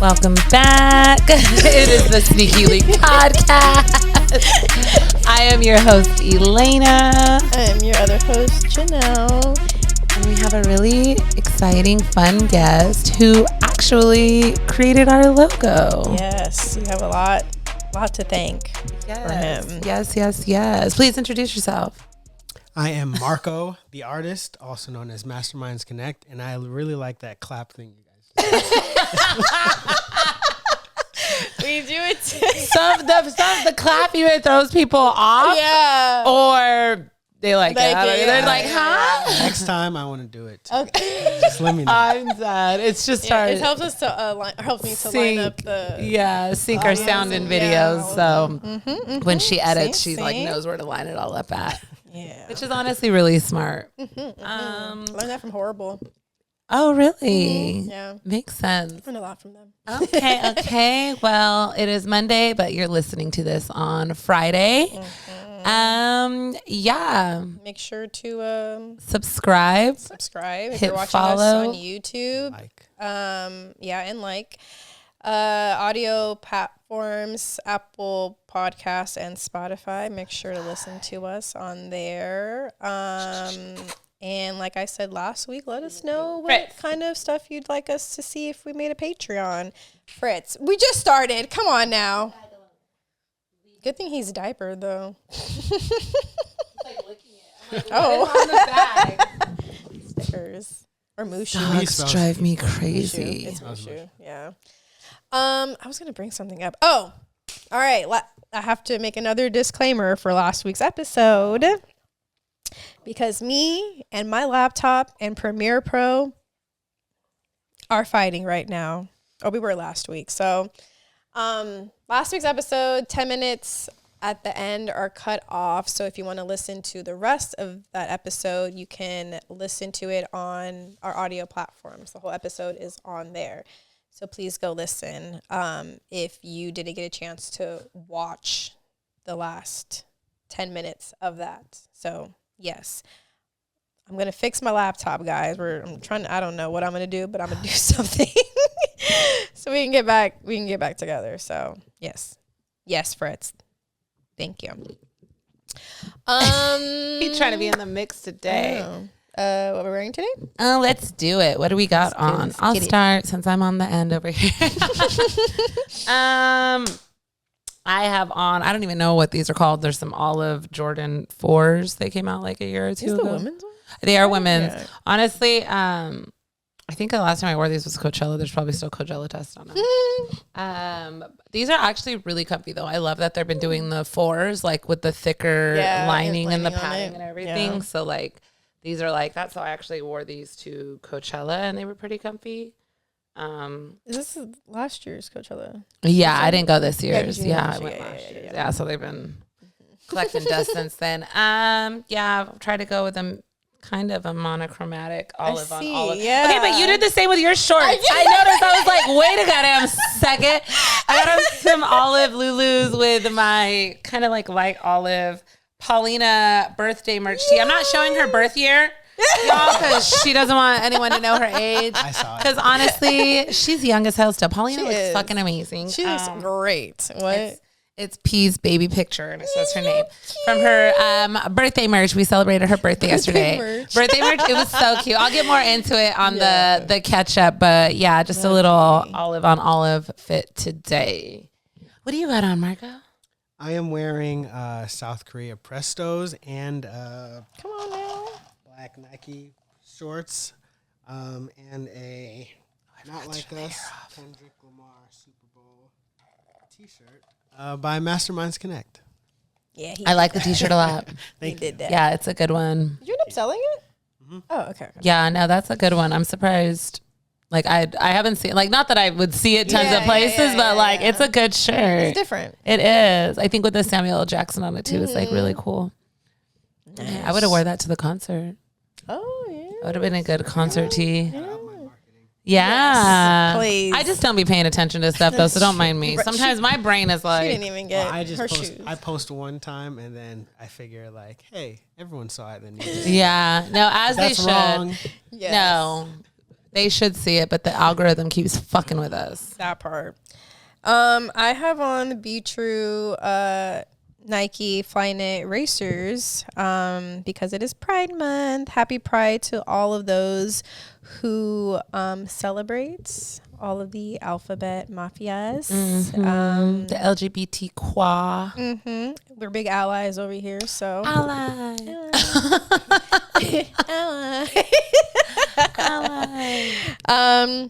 Welcome back. It is the Sneaky Leak podcast. I am your host, Elaina. I am your other host, Janelle. And we have a really exciting, fun guest who actually created our logo. Yes, we have a lot to thank for him. Yes. Please introduce yourself. I am Marco, the artist, also known as Masterminds Connect, and I really like that clap thing you guys do. We do it too. The clap even throws people off. Yeah. Or they like it. They're like, huh? Next time I want to do it too. Okay. Just let me know. I'm sad. It's just hard. It helps us to helps me to line up the sync our sound and videos. So when she edits, See? she's like knows where to line it all up at. Yeah. Which is honestly really smart. Learned that from Horrible. Oh, really? Yeah. Makes sense. Learned a lot from them. Okay. Well, it is Monday, but you're listening to this on Friday. Yeah. Make sure to Subscribe. if hit you're watching follow. us on YouTube. Like, And like audio platforms, Apple Podcasts and Spotify. Make sure to listen to us on there. And like I said last week, let us know what kind of stuff you'd like us to see if we made a Patreon. Fritz, we just started. Come on now. Good thing he's diapered though. On the bag. Stickers or Mushu. Dogs drive me crazy. It's Mushu. Yeah. I was gonna bring something up. Oh, all right. I have to make another disclaimer for last week's episode because me and my laptop and Premiere Pro are fighting right now. Oh, we were last week. So, last week's episode, 10 minutes at the end are cut off. So if you want to listen to the rest of that episode, you can listen to it on our audio platforms. The whole episode is on there. So please go listen if you didn't get a chance to watch the last 10 minutes of that. So, yes. I'm going to fix my laptop, guys. I don't know what I'm going to do, but I'm going to do something so we can get back together. So, yes. Yes, Fritz. Thank you. He's trying to be in the mix today. What we're wearing today? Oh, let's do it. What do we got on? I'll start since I'm on the end over here. I have on, I don't even know what these are called. There's some olive Jordan 4s. They came out like a year or two ago. The women's one? They are women's. Yeah. Honestly, I think the last time I wore these was Coachella. There's probably still Coachella dust on them. These are actually really comfy though. I love that they've been doing the 4s like with the thicker lining and the padding and everything. Yeah. So like these are like, that's how I actually wore these to Coachella and they were pretty comfy. Is this last year's Coachella? Yeah, I didn't go this year's. Yeah, I went last year. Yeah, so they've been collecting dust since then. I've tried to go with them. Kind of a monochromatic olive on olive. Yeah. Okay, but you did the same with your shorts. I noticed. I was like, wait a goddamn second. I got some olive Lulus with my kind of like light olive Paulina birthday merch tee. I'm not showing her birth year, y'all, because she doesn't want anyone to know her age. I saw it. Because honestly, she's young as hell still. Paulina She looks is. fucking amazing. She looks great. What? It's P's baby picture, and it says her name. From her birthday merch. We celebrated her birthday yesterday. Birthday merch. It was so cute. I'll get more into it on the catch up, but yeah, just a little olive on olive fit today. What do you got on, Marco? I am wearing South Korea Prestos and Come on now. black Nike shorts and a Not Like Us Kendrick Lamar Super Bowl t-shirt by Masterminds Connect. Yeah, I like the t-shirt a lot. He did that. Yeah, it's a good one. Did you end up selling it? Mm-hmm. Oh, okay. Yeah, no, that's a good one. I'm surprised. Like I haven't seen, like, not that I would see it tons of places, but like it's a good shirt. It's different. It is. I think with the Samuel L. Jackson on it too, it's like really cool. Nice. I would have wore that to the concert. Oh yeah. It would have been a good concert tee. Yeah. Yeah. Yes, please. I just don't be paying attention to stuff though, so don't mind me. Sometimes my brain is like, She didn't even get her shoes. I post one time and then I figure like, hey, everyone saw it. Then you yeah, no, as that's they should. wrong. Yes. No, They should see it, but the algorithm keeps fucking with us. That part. I have on the Be True Nike Flyknit Racers because it is Pride Month. Happy Pride to all of those who celebrate all of the alphabet mafias. The LGBT qua. We're big allies over here, so. Ally.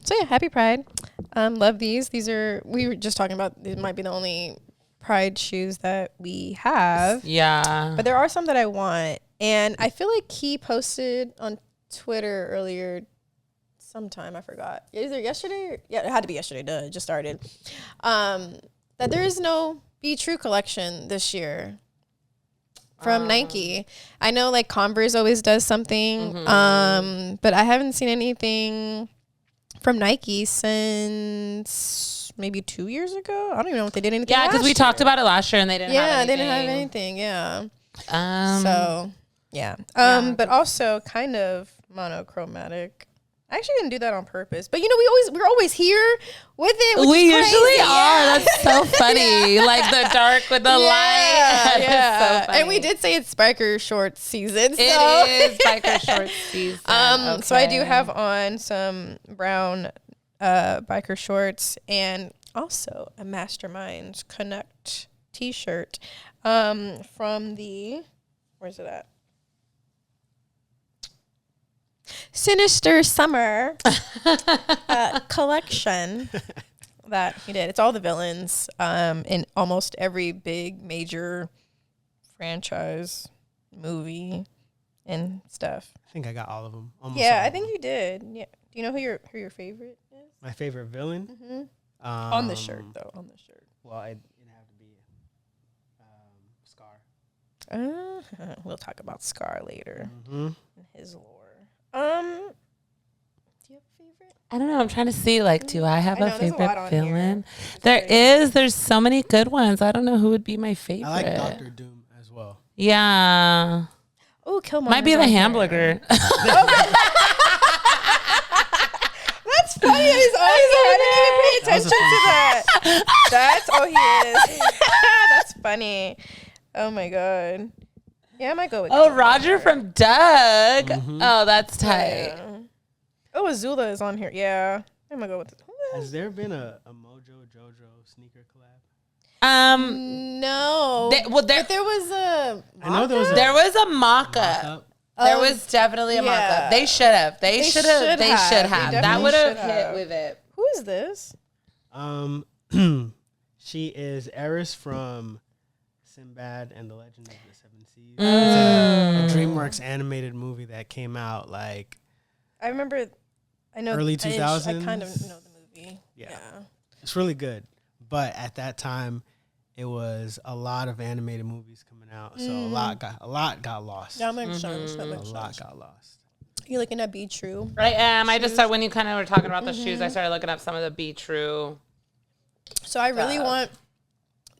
So yeah, happy Pride. Love these. We were just talking about, these might be the only Pride shoes that we have. Yeah. But there are some that I want. And I feel like he posted on Twitter earlier sometime, I forgot. Either yesterday or, yeah, it had to be yesterday, duh, it just started. That there is no Be True collection this year from Nike. I know like Converse always does something, but I haven't seen anything from Nike since maybe 2 years ago. I don't even know if they did anything. Yeah, because we talked about it last year and they didn't have anything. They didn't have anything. Yeah. So yeah. But also kind of monochromatic. I actually didn't do that on purpose, but you know, we're always here with it. Which We is usually crazy. are. That's so funny. Like the dark with the light. Yeah. So funny. And we did say it's biker shorts season. So. It is biker shorts season. So I do have on some brown biker shorts and also a Masterminds Connect t-shirt from the, where's it at? Sinister Summer collection that he did. It's all the villains in almost every big major franchise movie and stuff. I think I got all of them. I think you did. Yeah. Do you know who your favorite is? My favorite villain? On the shirt, though. On the shirt. Well, it'd have to be Scar. We'll talk about Scar later. Mm-hmm. And his lore. Do you have a favorite? I don't know. I'm trying to see, like, do I have a favorite villain? Here. There's so many good ones. I don't know who would be my favorite. I like Dr. Doom as well. Yeah. Oh, Killmonger. Might be the hamburger. That's funny. He's always I didn't even pay attention to that. That's he is. That's funny. Oh my god. Yeah, I might go with Oh, Killmonger. Roger from Doug. Oh, that's tight. Yeah. Oh, Azula is on here. Yeah. I might go with this. Has there been a Mojo Jojo sneaker collab? No. But there was a. I know there was there was a mock-up. mock-up. There was definitely a mock-up. They should have. They should have. They That would have definitely hit should with it. Who is this? She is Eris from Sinbad and the Legend of the Seven Seas. It's a DreamWorks animated movie that came out like I remember. I know early I 2000s. kind of know the movie. Yeah. It's really good. But at that time, it was a lot of animated movies coming out, so a lot got lost. That makes sense. That A makes lot sense. got lost. You're looking at Be True. I am. I just started, when you kind of were talking about the shoes, I started looking up some of the Be True. So I really want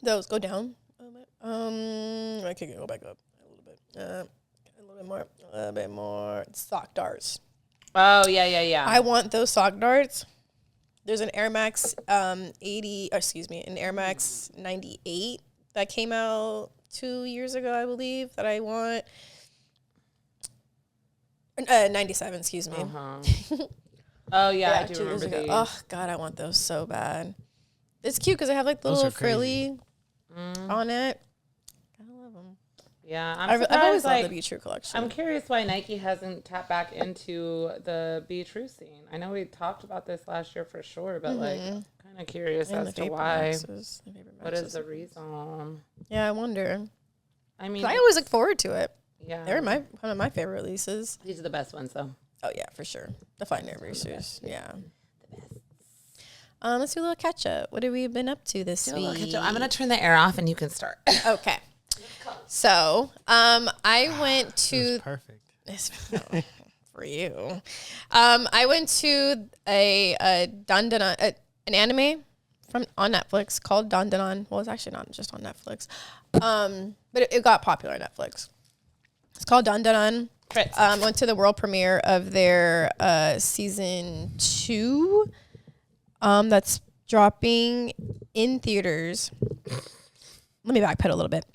those. Go down a little bit. I can go back up a little bit. A little bit more. Sock darts. Oh, yeah. I want those sock darts. There's an Air Max an Air Max 98 that came out 2 years ago, I believe, that I want. 97, excuse me. Oh, yeah, I 2 do years remember ago. these. Oh, God, I want those so bad. It's cute because they have like the little frilly on it. I love them. Yeah, I've always loved the Be True collection. I'm curious why Nike hasn't tapped back into the Be True scene. I know we talked about this last year for sure, but like, kind of curious as to why. What is the reason? Yeah, I wonder. I mean, I always look forward to it. Yeah, They're one of my favorite releases. These are the best ones, though. Oh yeah, for sure. The Flyknit Racers. Yeah. Let's do a little catch up. What have we been up to this week? I'm gonna turn the air off and you can start. Okay. So, I went to Perfect. for you. I went to a Dandanon, an anime on Netflix called Dandanon. Well, it's actually not just on Netflix, but it got popular on Netflix. It's called Dandanon. went to the world premiere of their season 2. That's dropping in theaters. Let me backpedal a little bit.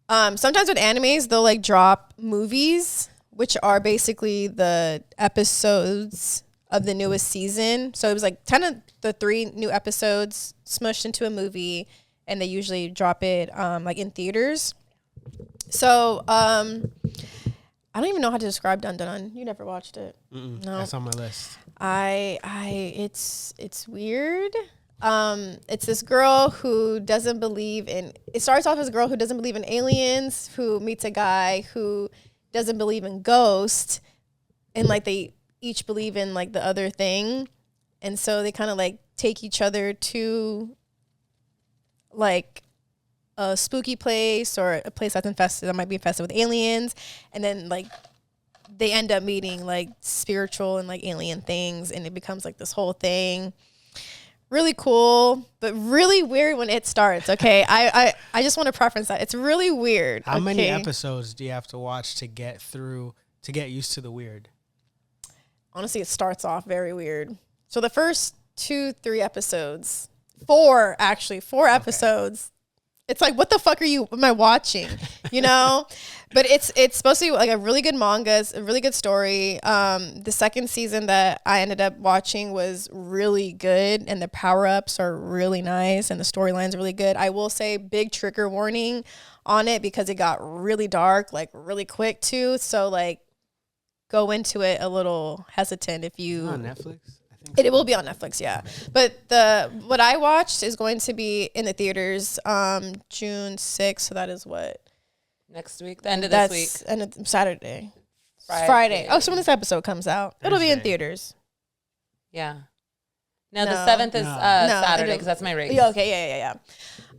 Sometimes with animes, they'll like drop movies, which are basically the episodes of the newest season. So it was like 10 of the 3 new episodes smushed into a movie, and they usually drop it like in theaters. So I don't even know how to describe Dun Dun Dun. You never watched it. No, That's on my list. It's weird. It's this girl who doesn't believe in. It starts off as a girl who doesn't believe in aliens, who meets a guy who doesn't believe in ghosts, and like they each believe in like the other thing, and so they kind of like take each other to like a spooky place or a place that's infested, that might be infested with aliens, and then like they end up meeting like spiritual and like alien things, and it becomes like this whole thing. Really cool, but really weird when it starts. Okay, I just want to preference that it's really weird. How many episodes do you have to watch to get used to the weird? Honestly, it starts off very weird. So the first 2-3 episodes, 4 episodes. It's like, what the fuck am I watching? You know? But it's supposed to be like a really good manga. It's a really good story. The second season that I ended up watching was really good, and the power-ups are really nice, and the storyline's really good. I will say big trigger warning on it because it got really dark, like really quick too. So like go into it a little hesitant if you... On Netflix? It will be on Netflix, yeah. But what I watched is going to be in the theaters June 6th. So that is what? Next week? The end of this week? And it's Saturday. Friday. Oh, so when this episode comes out, it'll be in theaters. Yeah. No, the 7th is Saturday because that's my race. Yeah, okay, yeah.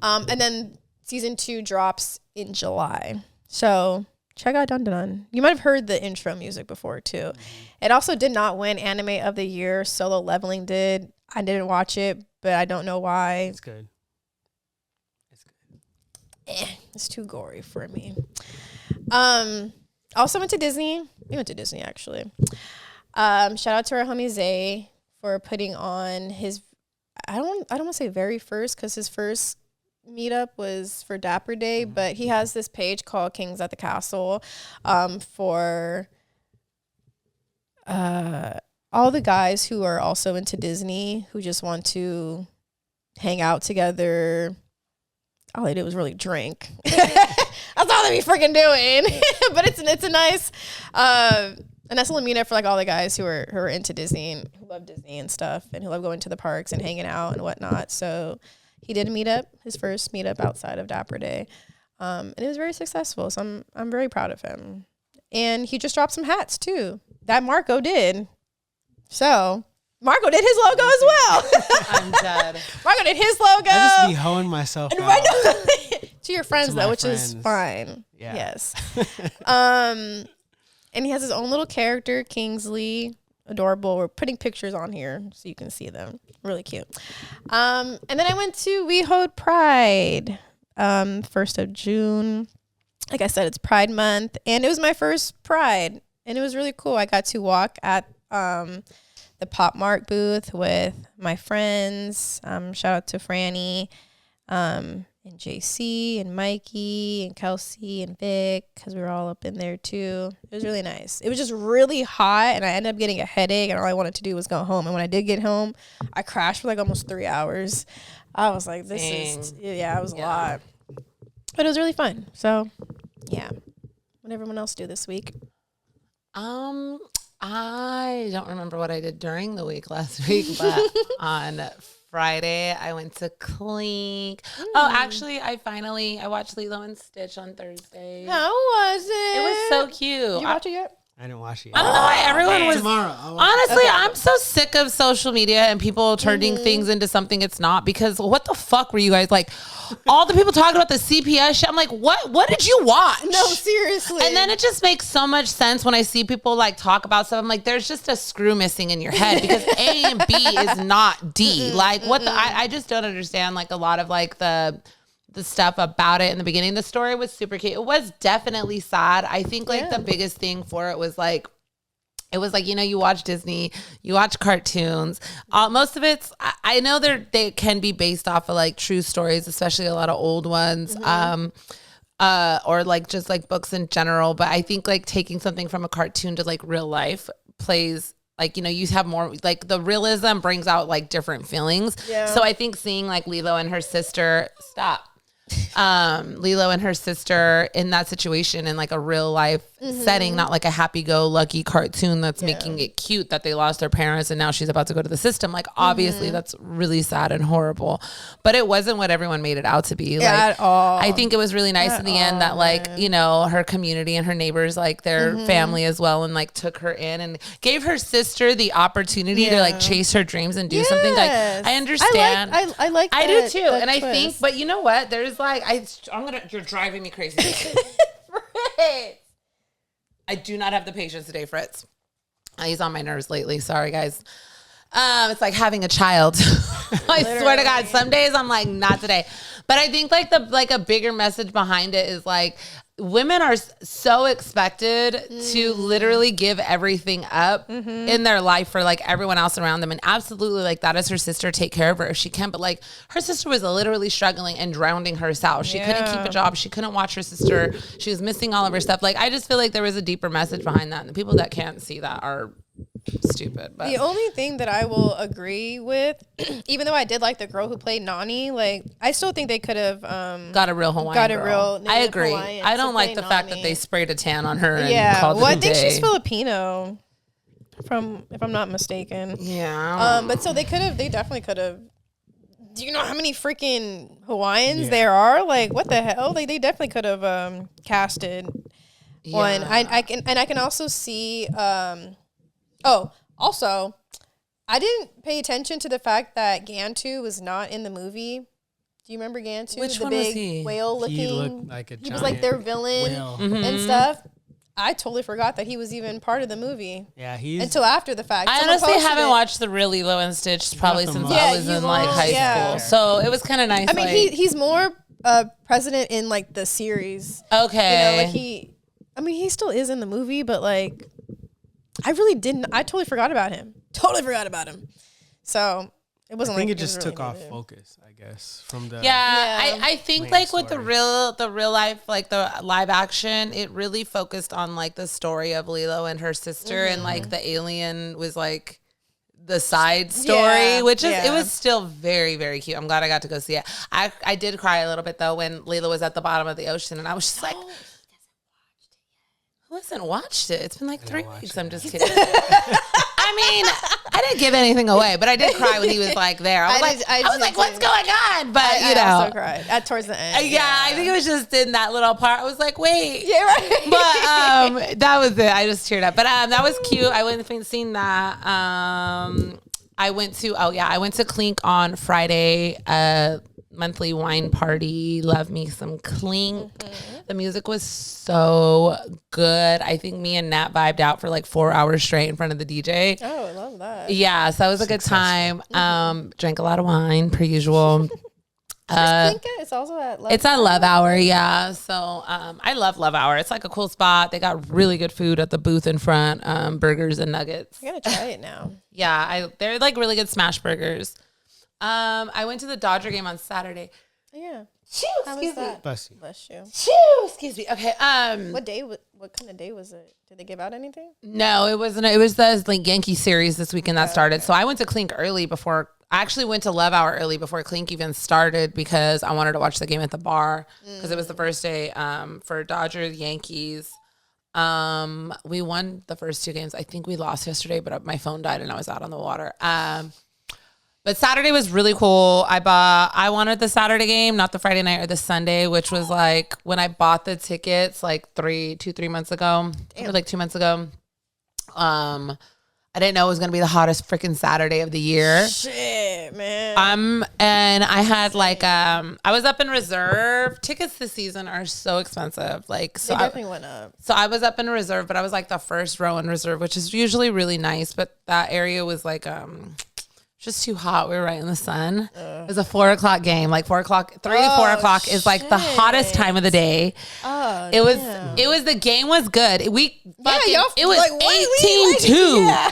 And then season 2 drops in July. So... check out Dun Dun Dun. You might have heard the intro music before, too. It also did not win Anime of the Year. Solo Leveling did. I didn't watch it, but I don't know why. It's good. It's too gory for me. Also went to Disney. We went to Disney, actually. Shout out to our homie Zay for putting on his... I don't want to say very first, because his first... meetup was for Dapper Day, but he has this page called Kings at the Castle for all the guys who are also into Disney, who just want to hang out together. All they did was really drink. That's all they be freaking doing. But it's a nice little meetup for like all the guys who are into Disney and who love Disney and stuff, and who love going to the parks and hanging out and whatnot. So he did a meetup, his first meetup outside of Dapper Day. And it was very successful. So I'm very proud of him. And he just dropped some hats too. That Marco did. So Marco did his logo as well. I'm dead. Marco did his logo. I just be hoeing myself out. To your friends though, which is fine. Yeah. Yes. And he has his own little character, Kingsley. Adorable. We're putting pictures on here so you can see them. Really cute. And then I went to We Hold Pride, 1st of June. Like I said, it's Pride Month, and it was my first Pride, and it was really cool. I got to walk at the Pop Mart booth with my friends. Shout out to Franny, and JC and Mikey and Kelsey and Vic, because we were all up in there too. It was really nice. It was just really hot, and I ended up getting a headache, and all I wanted to do was go home. And when I did get home, I crashed for like almost 3 hours. I was like, it was a lot. But it was really fun. So, yeah. What did everyone else do this week? I don't remember what I did during the week last week, but on Friday, I went to Clink. Oh, actually, I watched Lilo and Stitch on Thursday. How was it? It was so cute. Did you watch it yet? I didn't watch it. I don't know why everyone was. Tomorrow. Honestly, I'm so sick of social media and people turning things into something it's not. Because what the fuck were you guys like? All the people talking about the CPS shit. I'm like, what did you watch? No, seriously. And then it just makes so much sense when I see people like talk about stuff. I'm like, there's just a screw missing in your head because A and B is not D. Like what I just don't understand like a lot of like the the stuff about it in the beginning. The story was super cute. It was definitely sad. I think like the biggest thing for it was like, it was like, you know, you watch Disney, you watch cartoons. Most of it's, I know they can be based off of like true stories, especially a lot of old ones, or like just like books in general. But I think like taking something from a cartoon to like real life plays, like, you know, you have more, like the realism brings out like different feelings. Yeah. So I think seeing like Lilo and her sister, Lilo and her sister in that situation in like a real life setting, not like a happy-go-lucky cartoon that's making it cute that they lost their parents and now she's about to go to the system. Like obviously that's really sad and horrible, but it wasn't what everyone made it out to be. Like at all. I think it was really nice in the end that like, you know, her community and her neighbors, like their family as well, and like took her in and gave her sister the opportunity to like chase her dreams and do something. Like I understand. I like I that, do too. And I think, but you know what? There's like, you're driving me crazy. Fritz. I do not have the patience today, Fritz. He's on my nerves lately. Sorry, guys. It's like having a child. I swear to God, some days I'm like, not today. But I think like a bigger message behind it is like, women are so expected to literally give everything up in their life for like everyone else around them. And absolutely like that is her sister, take care of her if she can. But like her sister was literally struggling and drowning herself. She couldn't keep a job. She couldn't watch her sister. She was missing all of her stuff. Like I just feel like there was a deeper message behind that. And the people that can't see that are stupid. But the only thing that I will agree with, even though I did like the girl who played Nani, like I still think they could have got a real Hawaiian girl. I agree. Hawaiian I don't like the fact that they sprayed a tan on her. And called it I think she's Filipino, if I'm not mistaken. Yeah. But so they definitely could have. Do you know how many freaking Hawaiians there are? Like what the hell? Like they definitely could have casted one. I can also see. Also, I didn't pay attention to the fact that Gantu was not in the movie. Do you remember Gantu? Which the one big was he? whale looking. He looked like a giant. He was like their villain and stuff. I totally forgot that he was even part of the movie. Yeah, he's until after the fact. I honestly haven't watched the real Lilo and Stitch probably since I was in like high school. So it was kind of nice. I mean, he's more president in like the series. Okay. You know, like he still is in the movie, but like I totally forgot about him. So it wasn't I think like it just really took off needed. focus, I guess, from the I think main like with story. the real life, like the live action, it really focused on like the story of Lilo and her sister, and like the alien was like the side story, which is it was still very, very cute. I'm glad I got to go see it. I did cry a little bit though when Lilo was at the bottom of the ocean, and I was just like, who hasn't watched it? It's been like 3 weeks. I'm just kidding. I mean, I didn't give anything away, but I did cry when he was like there. I was like, what's going on? But I also cried towards the end. Yeah, I think it was just in that little part. I was like, wait. Yeah, right. But that was it. I just teared up. But that was cute. I went and seen that. I went to Clink on Friday, monthly wine party. Love me some Clink. The music was so good. I think me and Nat vibed out for like 4 hours straight in front of the DJ. Oh, I love that. Yeah, so that was a good time. Drank a lot of wine per usual. It's also at Love It's at Love Hour, yeah. So I love Love Hour. It's like a cool spot. They got really good food at the booth in front, burgers and nuggets. I gotta try it now. Yeah, they're like really good smash burgers. I went to the Dodger game on Saturday. Yeah. Excuse me. Bless you. Bless you. Excuse me. Okay. What kind of day was it? Did they give out anything? No, it wasn't. It was the like Yankee series this weekend that started. So I went to Clink early before. I actually went to Love Hour early before Clink even started because I wanted to watch the game at the bar because it was the first day for Dodgers Yankees. We won the first two games. I think we lost yesterday, but my phone died and I was out on the water. But Saturday was really cool. I wanted the Saturday game, not the Friday night or the Sunday, which was like when I bought the tickets like 3 months ago, or like 2 months ago. I didn't know it was going to be the hottest freaking Saturday of the year. Shit, man. And I had like, I was up in reserve. Tickets this season are so expensive. Like, so they definitely went up. So I was up in reserve, but I was like the first row in reserve, which is usually really nice. But that area was like, just too hot. We were right in the sun. It was a 4 o'clock game. Like 4 o'clock, 3 to 4 o'clock is like the hottest time of the day. Oh, it was the game was good. It was like, 18-2.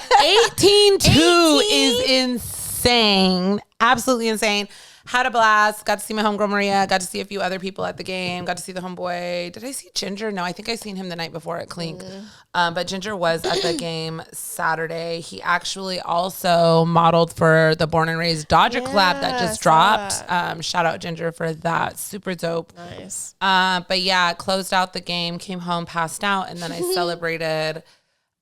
18-2 is insane. Absolutely insane. Had a blast. Got to see my homegirl Maria. Got to see a few other people at the game. Got to see the homeboy. Did I see Ginger? No, I think I seen him the night before at Clink. But Ginger was at the game Saturday. He actually also modeled for the Born and Raised Dodger collab that just dropped. Shout out Ginger for that. Super dope. Nice. But yeah, closed out the game, came home, passed out, and then I celebrated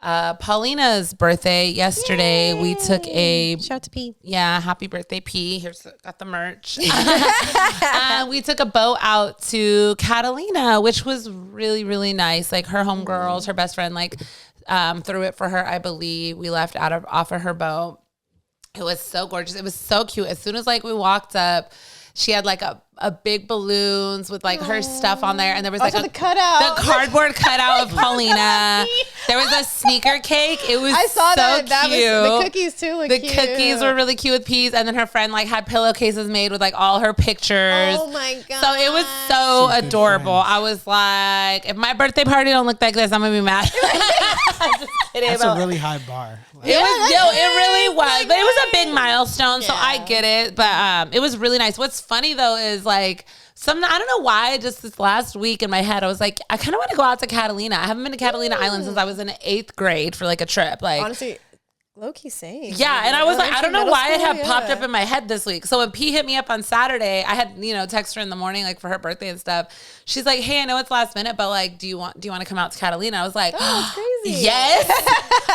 Paulina's birthday yesterday. Yay. We took a shout out to P. Yeah, happy birthday, P. Here's got the merch. We took a boat out to Catalina, which was really, really nice. Like her homegirls, her best friend, like threw it for her, I believe. We left off of her boat. It was so gorgeous. It was so cute. As soon as like we walked up, she had like a big balloons with like her stuff on there, and there was like the cutout, the cardboard cutout of Paulina. There was a sneaker cake. It was I saw so that cute. The cookies too. Look the cute. Cookies were really cute with peas, and then her friend like had pillowcases made with like all her pictures. Oh my god! So it was so adorable. I was like, if my birthday party don't look like this, I'm gonna be mad. Just kidding. That's a really high bar. It really was. But it was a big milestone, so I get it. But it was really nice. What's funny though is like I don't know why, just this last week in my head, I was like, I kind of want to go out to Catalina. I haven't been to Catalina Island since I was in 8th grade for like a trip. Like honestly, low-key same. Yeah, and I was like, I don't know why it had popped up in my head this week. So when P hit me up on Saturday, I had, text her in the morning, like for her birthday and stuff. She's like, hey, I know it's last minute, but like, do you want to come out to Catalina? I was like, oh, that's crazy. Yes.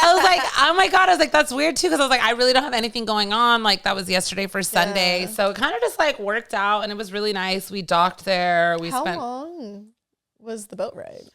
I was like, oh my God. I was like, that's weird too. Cause I was like, I really don't have anything going on. Like that was yesterday for Sunday. So it kind of just like worked out, and it was really nice. We docked there. How long was the boat ride?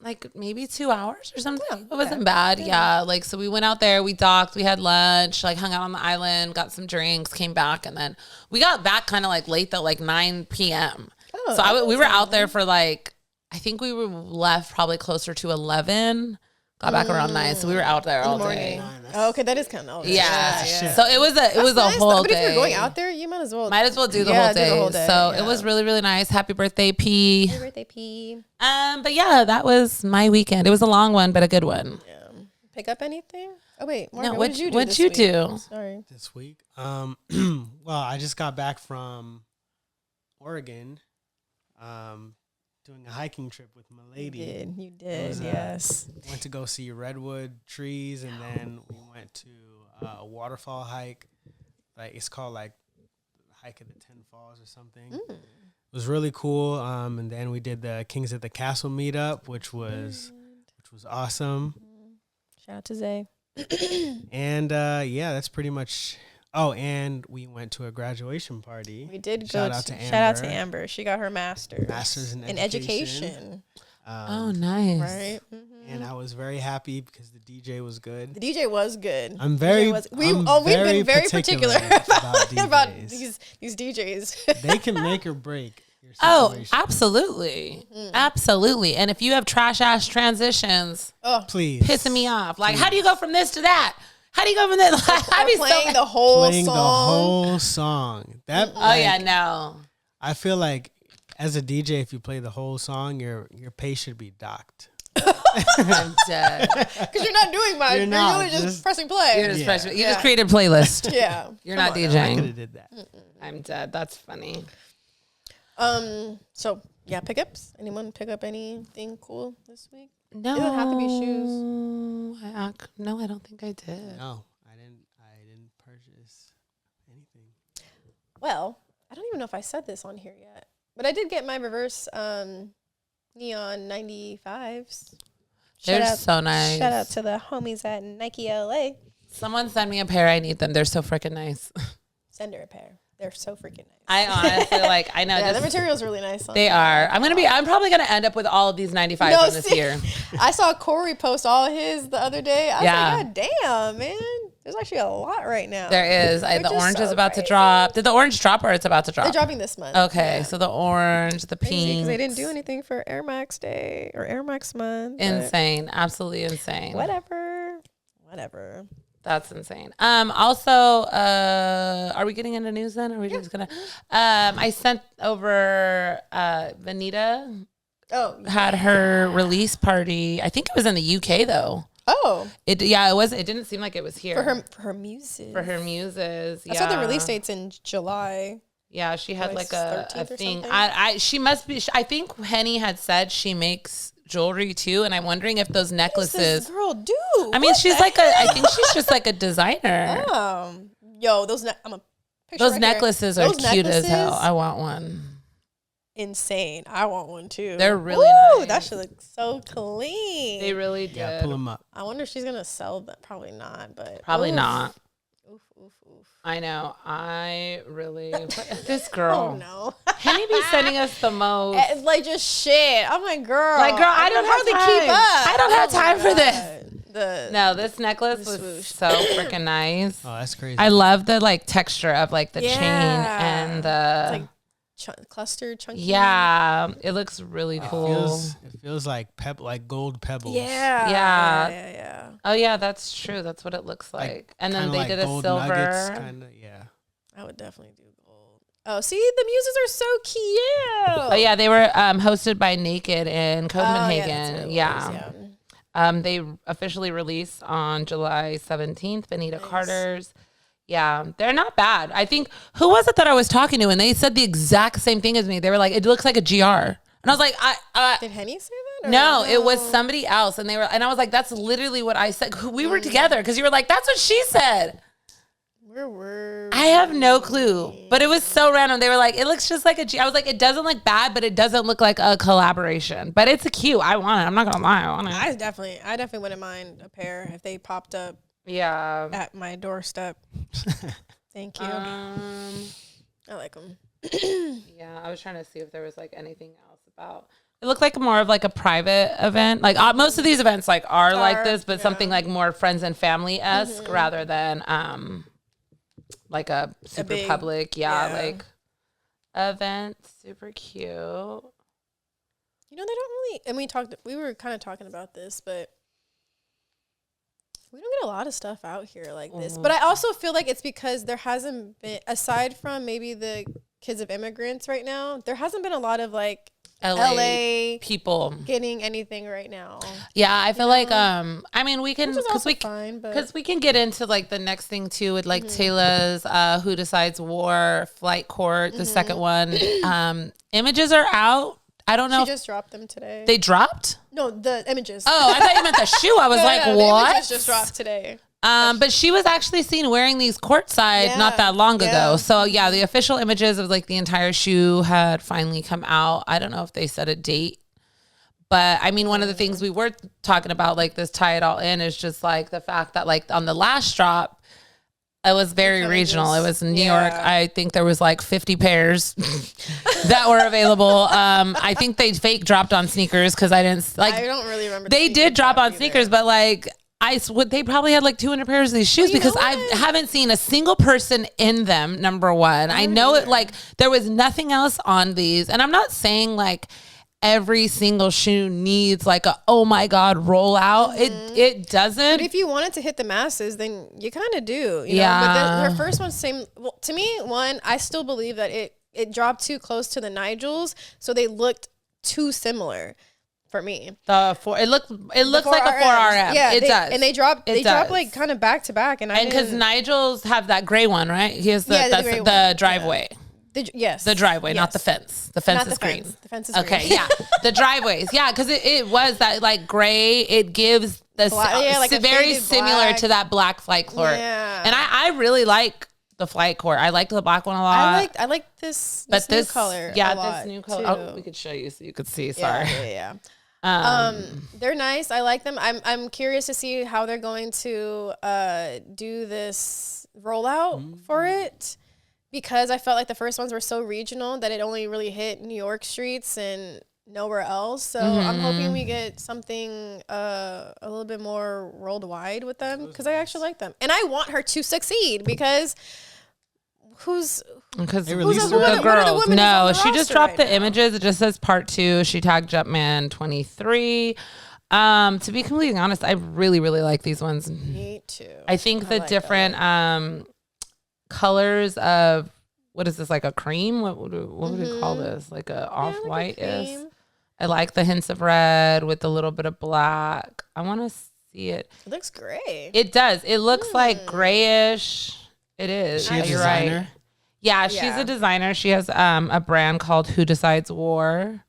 Like maybe 2 hours or something. It wasn't bad. Yeah. Like, so we went out there, we docked, we had lunch, like hung out on the island, got some drinks, came back. And then we got back kind of like late though, like 9 p.m. So we were out there for like, I think we were left probably closer to 11. Got back around 9, so we were out there all day. Oh, okay, that is kind of yeah. So it was a whole day. But if you're going out there, you might as well do the whole day. So it was really, really nice. Happy birthday, P. Happy birthday, P. But yeah, that was my weekend. It was a long one, but a good one. Yeah. Pick up anything? Oh wait, Margaret, no, what did you do? What'd you do? Sorry. This week, well, I just got back from Oregon. Doing a hiking trip with my lady. You did, yes. Went to go see redwood trees, and then we went to a waterfall hike. Like it's called like Hike of the 10 Falls or something. It was really cool. And then we did the Kings at the Castle meetup, which was awesome. Shout out to Zay. And that's pretty much. Oh, and we went to a graduation party. We did Shout out to Amber. Shout out to Amber. She got her master's. Master's in education. Oh, nice. Right. Mm-hmm. And I was very happy because the DJ was good. The DJ was good. We've been very particular about these DJs. They can make or break your situation. Oh, absolutely. Absolutely. And if you have trash ass transitions, please pissing me off. Like, how do you go from this to that? How do you go from that? I be playing the whole song. No. I feel like as a DJ, if you play the whole song, your pay should be docked. I'm dead. Because you're not doing much. You're really just pressing play. You just created a playlist. Yeah. You're not DJing. I could have did that. I'm dead. That's funny. So yeah, pickups. Anyone pick up anything cool this week? No, it doesn't have to be shoes. No, I don't think I did. No, I didn't purchase anything. Well, I don't even know if I said this on here yet, but I did get my reverse neon 95s. They're so nice. Shout out to the homies at Nike LA. Someone send me a pair. I need them. They're so freaking nice. Send her a pair. They're so freaking nice. I honestly I know. Yeah, the material's really nice. They are. I'm probably going to end up with all of these 95s this year. I saw Corey post all his the other day. I was like, God damn, man. There's actually a lot right now. There is. The orange is about to drop. Did the orange drop or it's about to drop? They're dropping this month. Okay. Yeah. So the orange, the pink. Because they didn't do anything for Air Max Day or Air Max month. Insane. Absolutely insane. Whatever. That's insane. Also, are we getting into news then? Or are we just gonna? I sent over Vanita. Oh, had her release party. I think it was in the UK though. Oh, it was. It didn't seem like it was here for her muses. For her muses, yeah. I saw the release dates in July. Yeah, she had like a thing. Something. She must be. I think Henny had said she makes jewelry too, and I'm wondering if those necklaces. What does this girl do? I mean, she's like I think she's just like a designer. Yo, those. I'm a picture. Those necklaces are cute as hell. I want one. Insane. I want one too. They're really nice. That should look so clean. They really did. Yeah, pull them up. I wonder if she's gonna sell them. Probably not, but probably not. Oof. I know. I really this girl. Oh no. Henny be sending us the most. Like just shit. I'm like, girl. Like, girl, I don't hardly keep up. I don't have time for this. No, this necklace was so freaking nice. Oh, that's crazy. I love the like texture of like the chain and the like clustered chunky. Yeah, it looks really cool. It feels like gold pebbles. Yeah. Oh yeah, that's true. That's what it looks like. And then they did a silver. Nuggets, yeah. I would definitely do gold. Oh, see, the muses are so cute. Oh yeah, they were hosted by Naked in Copenhagen. They officially released on July 17th. Benita Carter's. Yeah, they're not bad. I think, who was it that I was talking to? And they said the exact same thing as me. They were like, it looks like a GR. And I was like, did Henny say that? No, it was somebody else. And and I was like, that's literally what I said. We were together because you were like, that's what she said. Where were I have no clue, but it was so random. They were like, it looks just like a G. I was like, it doesn't look bad, but it doesn't look like a collaboration. But it's cute. I want it. I'm not gonna lie. I want it. I definitely wouldn't mind a pair if they popped up. Yeah. At my doorstep. Thank you. I like them. Yeah, I was trying to see if there was like anything else about. It looked like more of like a private event. Like most of these events like are like this, but something like more friends and family esque rather than like a super big, public, like event. Super cute. You know, they don't really. And we were kind of talking about this, but. We don't get a lot of stuff out here like this. But I also feel like it's because there hasn't been, aside from maybe the kids of immigrants right now, there hasn't been a lot of like LA people getting anything right now. Yeah, I feel like I mean we can because we can get into like the next thing too with like Taylor's Who Decides War, Flight Court, the second one. Images are out. I don't know. She just dropped them today. They dropped? No, the images. Oh, I thought you meant the shoe. I was what? The images just dropped today. But she was actually seen wearing these courtside not that long ago. So yeah, the official images of like the entire shoe had finally come out. I don't know if they set a date. But I mean, one of the things we were talking about, like this tie it all in, is just like the fact that like on the last drop, it was very regional. It was in New York. I think there was like 50 pairs that were available. I think they fake dropped on sneakers because I don't really remember. They did drop on sneakers, but like they probably had like 200 pairs of these shoes because I haven't seen a single person in them. Number one, I know it like there was nothing else on these, and I'm not saying like every single shoe needs like a oh my god rollout. It doesn't. But if you wanted to hit the masses, then you kind of do. You know? But her first one to me. One, I still believe that it dropped too close to the Nigels, so they looked too similar for me. It looks like a 4RM. Yeah, it does. And they dropped like kind of back to back, and because Nigel's have that gray one, right? He has the driveway. Yeah. The driveway, not the fence. The fence is green. The fence is green. Okay, yeah. The driveways, yeah, because it was that like gray. It gives the like very similar to that black Flight Court. Yeah. And I really like the Flight Court. I liked the black one a lot. I like this new color. Yeah, this new color. Oh, we could show you so you could see. Sorry. Yeah. They're nice. I like them. I'm curious to see how they're going to do this rollout for it. Because I felt like the first ones were so regional that it only really hit New York streets and nowhere else. So I'm hoping we get something a little bit more worldwide with them because I actually like them. And I want her to succeed because the girls. No, she just dropped the images. It just says part 2. She tagged Jumpman 23. To be completely honest, I really, really like these ones. Me too. I think the like different colors of, what is this, like a cream? What would we call this? Like a off-white is. cream. I like the hints of red with a little bit of black. I want to see it. It looks gray. It does. It looks like grayish. It is. She a You're designer? right. Yeah, she's a designer. She has a brand called Who Decides War.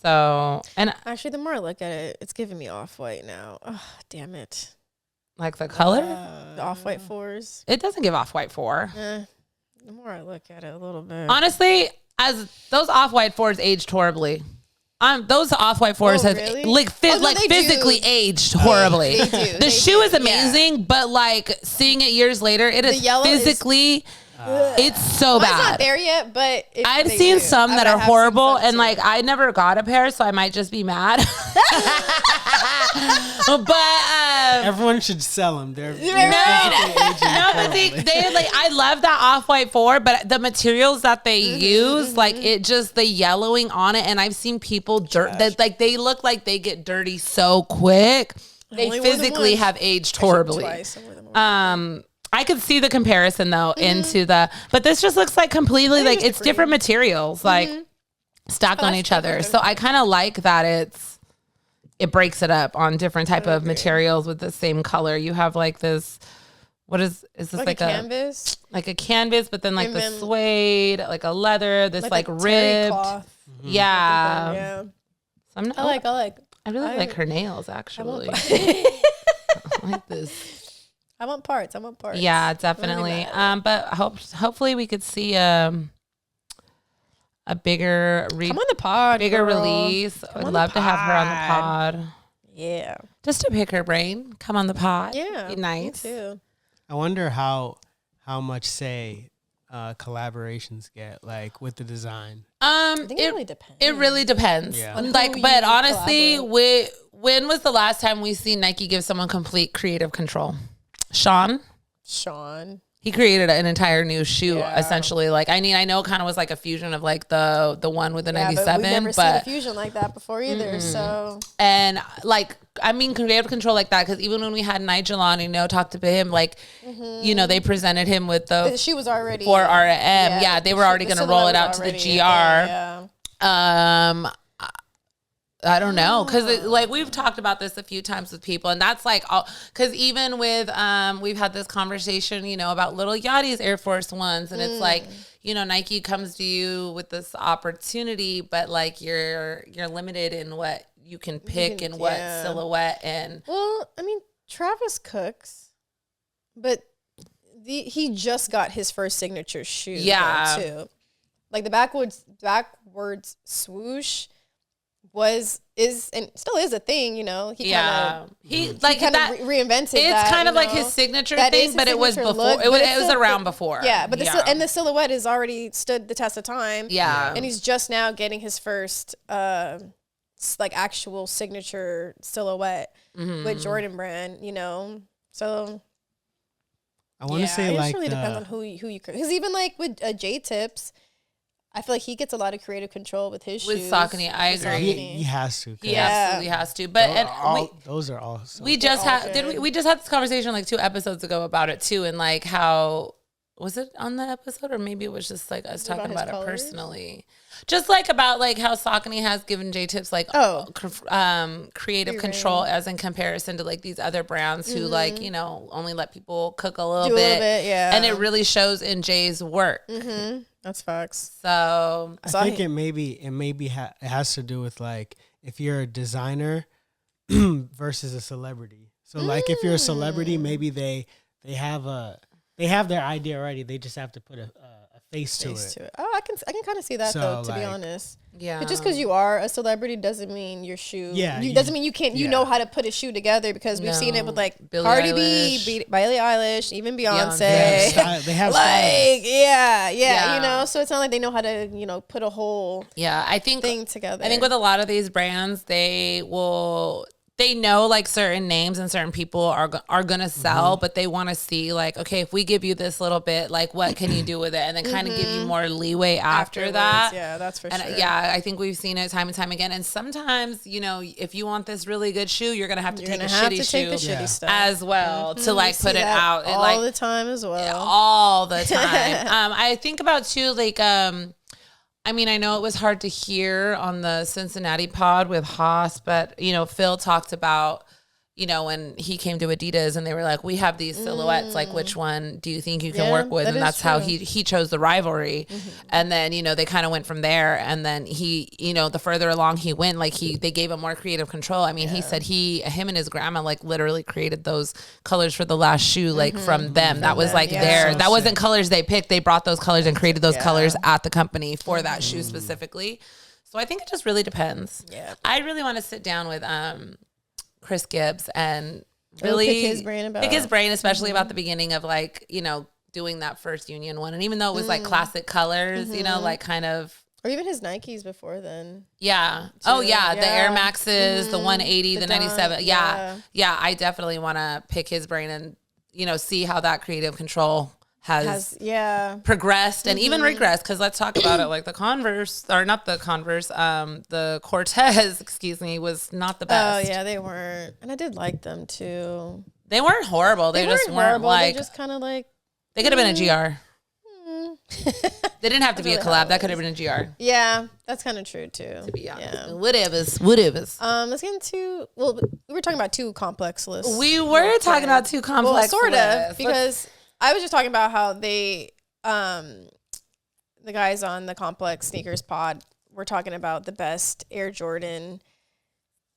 So, and Actually, the more I look at it, it's giving me off-white now. Oh, damn it. like the color, The off-white 4s. it doesn't give off-white 4. The more I look at it a little bit. Honestly, as those off-white 4s aged horribly. Those off-white 4s have really? like Oh, no, they physically do. aged horribly. They do. The shoe is amazing, but like seeing it years later, it is yellow is- physically it's so Mine's bad. not there yet, but I've seen some that are have seen horrible, some and too. like I never got a pair, so I might just be mad. But Everyone should sell them. They're no, but they like, I love that off-white 4, but the materials that they use, like it just the yellowing on it, and I've seen people that like they look like they get dirty so quick. They only wore them physically once. have aged horribly. Twice. I wore them once. I could see the comparison though into but this just looks like completely like just it's different materials like stacked on each other. So I kind of like that it breaks it up on different type of materials with the same color. You have like this, what is this like a canvas? like a canvas, but then like And the then- suede, like a leather, this like terry ribbed. cloth. Yeah. Yeah. So I'm not, I like. I really I- like her nails actually. I I like this. want parts. Yeah, definitely. But hopefully we could see a bigger Come on the pod. bigger girl. release. Come I'd on the love to have her on the pod. Yeah. Just to pick her brain. Come on the pod. Yeah. Be nice. Me too. I wonder how much say collaborations get, like with the design. I think it really depends. It really depends. Yeah. On who Like, you but honestly, collaborate. when was the last time we seen Nike give someone complete creative control? Sean. He created an entire new shoe, Yeah. essentially. Like, I mean, I know it kind of was like a fusion of like the one with the Yeah, 97, but we've never seen a but fusion like that before either. So and like, I mean, creative control like that, because even when we had Nigel on, talked to him, like, they presented him with the she was already 4RM. Yeah, they were already going to roll it out to the GR. Yeah. I don't know, because like we've talked about this a few times with people, and that's like all, because even with we've had this conversation about Little Yachty's Air Force Ones, and it's like Nike comes to you with this opportunity, but like you're limited in what you can pick and what silhouette. And Well, I mean, Travis cooks, but he just got his first signature shoe. Yeah. Too. Like the backwards swoosh is and still is a thing. He like kind that of reinvented. it's that, kind of like his signature That is thing, his but it was signature before. look, It but was around before. Yeah, but the silhouette has already stood the test of time. Yeah. And he's just now getting his first like actual signature silhouette with Jordan brand, So I want to say it like just really depends on who you because even like with J Tips, I feel like he gets a lot of creative control with his With shoes. Saucony, I With agree. Saucony. he has to. 'cause He absolutely has to. But those are all. So we just all had good. we just had this conversation like 2 episodes ago about it too, and like how was it on the episode, or maybe it was just like us talking his about it colors? personally, just like about like how Saucony has given J Tips like creative control as in comparison to like these other brands who like only let people cook a little bit, yeah. and it really shows in Jay's work. That's facts. So I think it has to do with like if you're a designer versus a celebrity. So like if you're a celebrity, maybe they have their idea already. They just have to put a face to it. Oh, I can kind of see that So, though. To be like, honest, yeah, but just because you are a celebrity doesn't mean your shoe. Yeah, doesn't mean you can't. You know how to put a shoe together because we've seen it with like Billie Cardi Eilish. B, Billie Eilish, even Beyonce. They have Like stylists. yeah, So it's not like they know how to put a whole I think thing together. I think with a lot of these brands, they will they know like certain names and certain people are going to sell, but they want to see like, okay, if we give you this little bit, like what can you do with it? And then kind of give you more leeway after that. Yeah, that's for sure. Yeah, I think we've seen it time and time again. And sometimes, you know, if you want this really good shoe, you're going to have to take a shitty shoe stuff as well to like put it out. All the time as well. All the time. I think about too, like, I mean, I know it was hard to hear on the Cincinnati pod with Haas, but, you know, Phil talked about, you know, when he came to Adidas and they were like, we have these silhouettes, like, which one do you think you can work with? And that's how he chose the Rivalry. And then, you know, they kind of went from there. And then he, you know, the further along he went, like they gave him more creative control. I mean, he said him and his grandma, like, literally created those colors for the last shoe, like, from them. That was like that wasn't colors they picked. They brought those colors and created those colors at the company for that shoe specifically. So I think it just really depends. Yeah. I really want to sit down with, Chris Gibbs and really pick his brain especially about the beginning of like, you know, doing that first Union one. And even though it was like classic colors, you know, like kind of. Or even his Nikes before then. Yeah. Too. Oh yeah. The Air Maxes, the 180, the 97. Yeah. I definitely want to pick his brain and, you know, see how that creative control has progressed and even regressed. Because let's talk about it. Like the Cortez, excuse me, was not the best. Oh yeah, they weren't, and I did like them too. They weren't horrible. They just weren't like. They just kind of like. They could have been a GR. They didn't have to be a collab. That could have been a GR. Yeah, that's kind of true too. To be honest, yeah. Whatever. Let's get into. Well, we were talking about two complex lists. We were talking about two complex. Well, sort of, because I was just talking about how they, the guys on the Complex Sneakers pod were talking about the best Air Jordan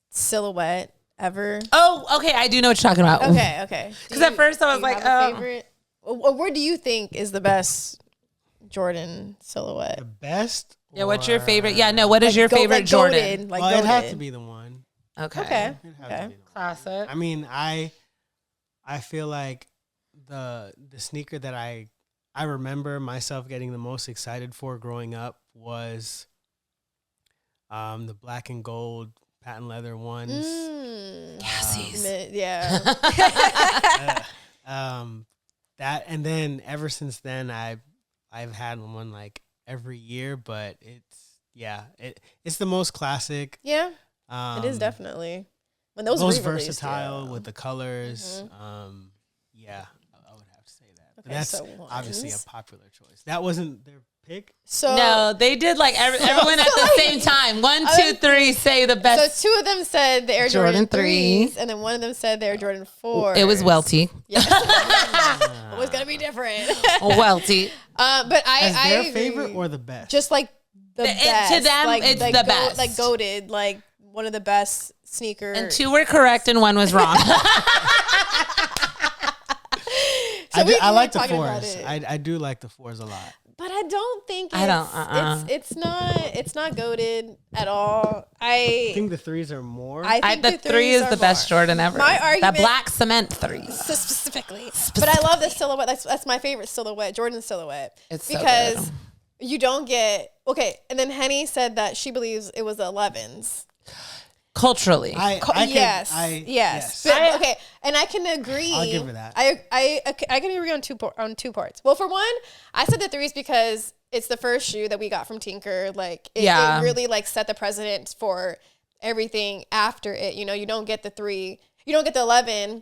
silhouette ever. Oh, okay. I do know what you're talking about. Okay. Because at first I was like, favorite? What do you think is the best Jordan silhouette? The best? Yeah, what's your favorite? Yeah, no, what is your favorite Jordan? Well, it'd have to be the one. Okay. Classic. I mean, I feel like the sneaker that I remember myself getting the most excited for growing up was the black and gold patent leather ones. Yeah. That, and then ever since then I've had one like every year, but it's the most classic. Yeah. It is definitely. When those most versatile with the colors. Yeah. Okay, that's obviously a popular choice. That wasn't their pick. So no, they did like everyone at the same time. 1, 2, 3 say the best. So two of them said the Air Jordan 3s, and then one of them said the Air Jordan 4s. It was Welty. Yes. It was gonna be different. Welty. But I their favorite or the best? Just like the best. To them, like, it's the best. Like goated, like one of the best sneakers. And 2 were correct and 1 was wrong. So I like the 4s. I do like the 4s a lot. But I don't think it's not goated at all. I think the 3s are more. I think the 3 is the best Jordan ever. My argument, the black cement 3s specifically. But I love the silhouette. That's my favorite silhouette, Jordan silhouette. It's because so good. You don't get And then Henny said that she believes it was the 11s. Culturally, yes. But, okay, and I can agree. I'll give her that. I can agree on two parts. Well, for one, I said the 3s because it's the first shoe that we got from Tinker. Like, it really like set the precedent for everything after it. You know, you don't get the 3, you don't get the 11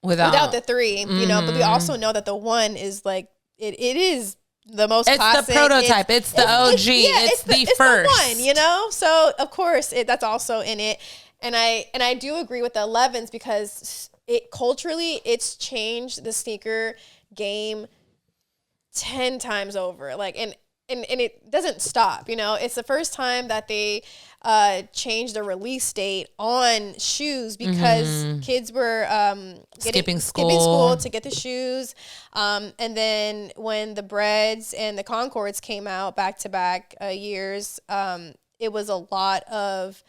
without the 3. You know, but we also know that the 1 is like it is. The most classic. It's the prototype. It's the OG. It's the first. The 1, you know? So, of course, that's also in it. And I do agree with the 11s because culturally, it's changed the sneaker game 10 times over. Like, and it doesn't stop, you know? It's the first time that they changed the release date on shoes because kids were skipping school to get the shoes. And then when the Breads and the Concords came out back-to-back years, it was a lot of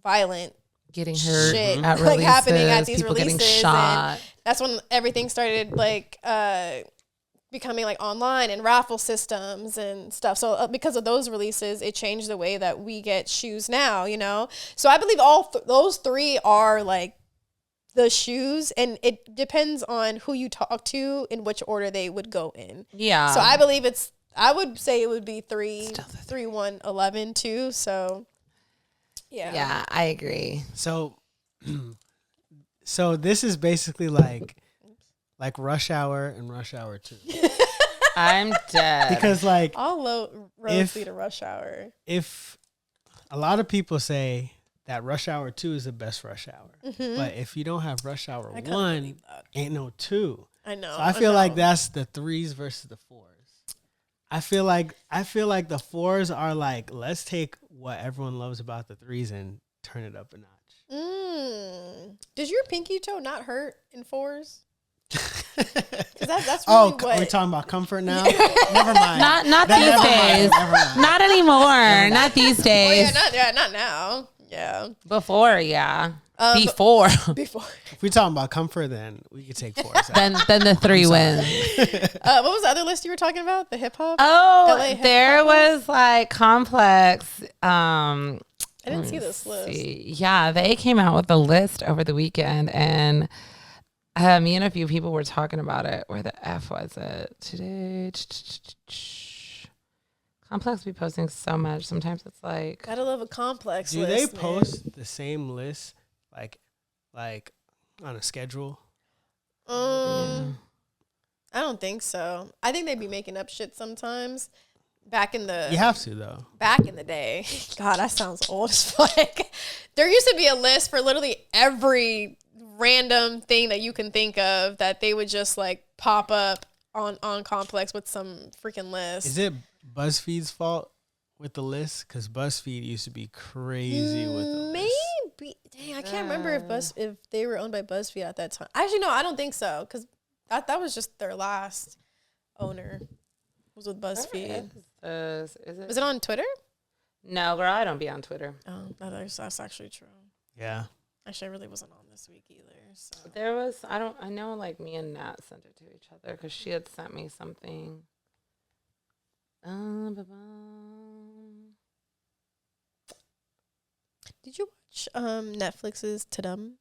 violent getting hurt shit at like happening at releases, these people releases. getting shot. And that's when everything started like becoming like online and raffle systems and stuff. So because of those releases, it changed the way that we get shoes now, you know? So I believe those three are like the shoes, and it depends on who you talk to in which order they would go in. Yeah. So I believe I would say it would be 3, 1, 11 too. So yeah. Yeah, I agree. So this is basically like Rush Hour and Rush Hour 2. I'm dead. Because like All roads lead to Rush Hour. If a lot of people say that Rush Hour 2 is the best Rush Hour, but if you don't have Rush Hour 1, ain't no 2. I know. So I feel like that's the 3s versus the 4s. I feel like the 4s are like, let's take what everyone loves about the 3s and turn it up a notch. Does your pinky toe not hurt in 4s? That's really are we talking about comfort now? Never mind. Not these days. Not anymore. Not these days. Not now. Yeah. Before, yeah. Before. If we're talking about comfort, then we could take 4s. then the 3 wins. What was the other list you were talking about? The hip hop? Oh, LA hip-hop there was like Complex. I didn't see this list. Yeah, they came out with a list over the weekend, and me and a few people were talking about it. Where the F was it today? Complex be posting so much. Sometimes it's like, gotta love a Complex do list. they post the same list like on a schedule? I don't think so. I think they'd be making up shit sometimes. You have to though. Back in the day, God, that sounds old as fuck. There used to be a list for literally every random thing that you can think of that they would just like pop up on Complex with some freaking list. Is it BuzzFeed's fault with the list? Because BuzzFeed used to be crazy with the list. Maybe. Dang, I can't remember if they were owned by BuzzFeed at that time. Actually, no, I don't think so. Because that was just their last owner. Was with BuzzFeed. was it on Twitter? No, girl, I don't be on Twitter. Oh, that's actually true. Yeah. Actually, I really wasn't on this week either. So. There was, I know like me and Nat sent it to each other because she had sent me something. Did you watch Netflix's Tadum?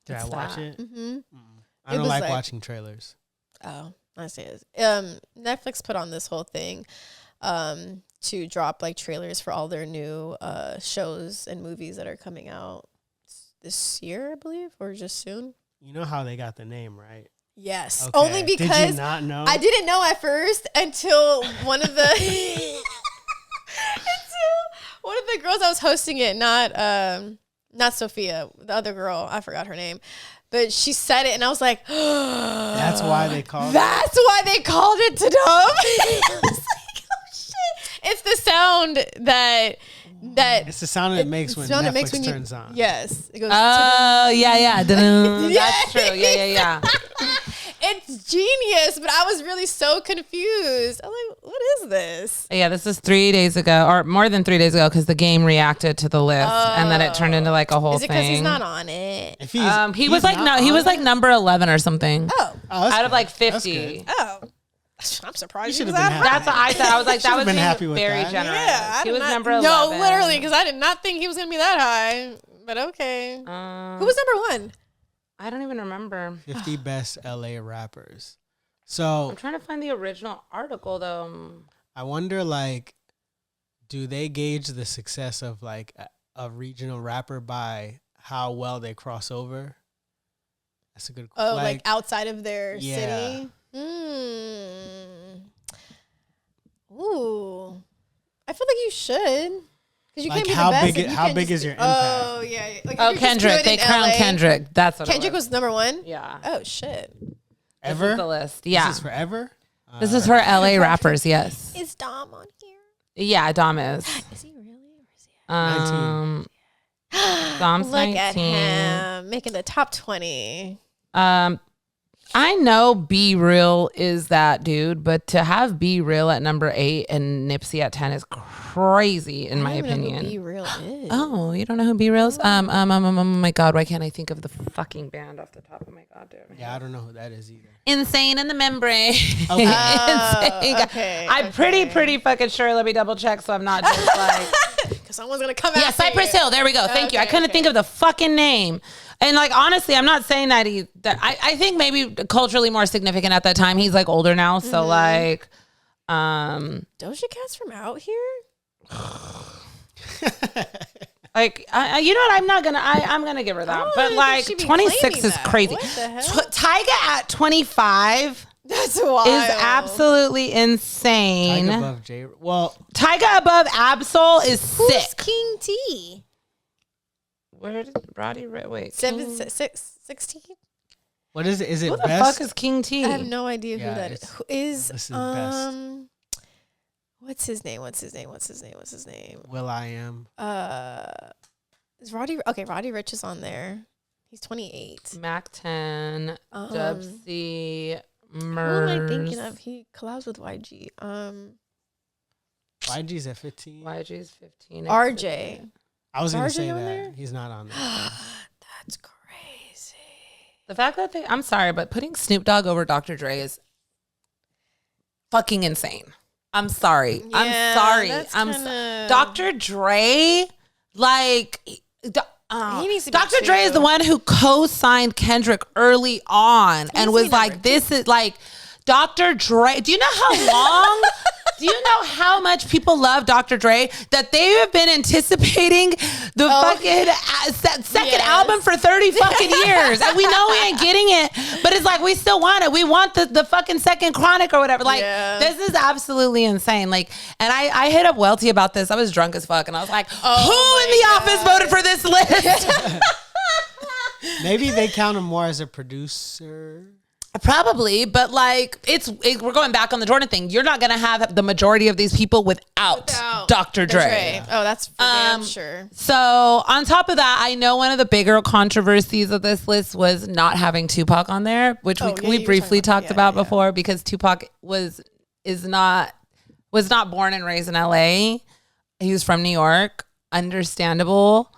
Did I watch it? Mm-hmm. I don't like watching trailers. Oh, I see it. Netflix put on this whole thing to drop like trailers for all their new shows and movies that are coming out this year, I believe, or just soon. You know how they got the name, right? Yes. Okay. Only because did you not know? I didn't know at first until one of the girls I was hosting it, not Sophia, the other girl, I forgot her name. But she said it, and I was like, That's why they called it Tadum. I was like, oh, shit. It's the sound that it's the sound it makes when Netflix turns on. Yes. It goes, oh, yeah. That's true. Yeah. It's genius, but I was really so confused. I'm like, what is this? Yeah, this is 3 days ago, or more than 3 days ago, because the game reacted to the list, and then it turned into like a whole thing. Is it because he's not on it? If he was like number 11 or something. Oh, out of like 50. Oh. I'm surprised you he was should have that been high. That's what I said. I was like, that was been happy being with very that. generous. Yeah, he was number 11. No, literally, because I did not think he was going to be that high. But okay. Who was number 1? I don't even remember. 50 best LA rappers. So I'm trying to find the original article, though. I wonder, like, do they gauge the success of, like, a regional rapper by how well they cross over? That's a good question. Oh, like outside of their city? Ooh. I feel like you should. Because you like can't be the best. How big is your impact? Oh, yeah. Like, Kendrick. They crowned Kendrick. That's what Kendrick was number 1? Yeah. Oh, shit. Ever? This is the list. Yeah. This is forever? This is for LA rappers, yes. Is Dom on here? Yeah, Dom is. Is he really? Or is he 19. Dom's Look 19. at him. Making the top 20. I know Be Real is that dude, but to have Be Real at number 8 and Nipsey at 10 is crazy in my opinion. Be Real is. Oh, you don't know who Be Real is? Oh my God, why can't I think of the fucking band off the top of my goddamn? Yeah, I don't know who that is either. Insane in the Membrane. Okay. Okay. I'm pretty fucking sure. Let me double check so I'm not just like. Because someone's gonna come out. Yeah, Cypress Hill. There we go. Thank you. I couldn't think of the fucking name. And like honestly, I'm not saying that I think maybe culturally more significant at that time. He's like older now, so like Doja Cat's from out here. like you know what? I'm gonna give her that. But like 26 is crazy. Tyga at 25. That's wild. Is absolutely insane. Tyga above Tyga above Absol is Who's sick. King T? Where did Roddy wait? 16? What is it? Is it Who the Best? fuck is King T? I have no idea who that is. Who is this is Best. What's his name? Will I Am. Is Roddy Roddy Ricch is on there. He's 28. Mac 10, Dubsy, Who Murs. am I thinking of? He collabs with YG. YG's at 15. YG's 15. RJ. I was going to RJ say on that. there? He's not on there. That's crazy. The fact that I'm sorry, but putting Snoop Dogg over Dr. Dre is fucking insane. I'm sorry. Dr. Dre, like, He needs to be Dr. too. Dre is the one who co-signed Kendrick early on and was be like, number this is like, Dr. Dre. Do you know how long? Do you know how much people love Dr. Dre? That they have been anticipating the fucking second album for 30 fucking years. And we know we ain't getting it, but it's like, we still want it. We want the fucking second Chronic or whatever. Like, this is absolutely insane. Like, and I hit up Welty about this. I was drunk as fuck. And I was like, who in the office voted for this list? Maybe they count him more as a producer. Probably, but like we're going back on the Jordan thing. You're not gonna have the majority of these people without Dr. Dre. Oh, that's for damn sure. So on top of that, I know one of the bigger controversies of this list was not having Tupac on there, which we briefly talked about before because Tupac was not born and raised in LA. He was from New York, understandable,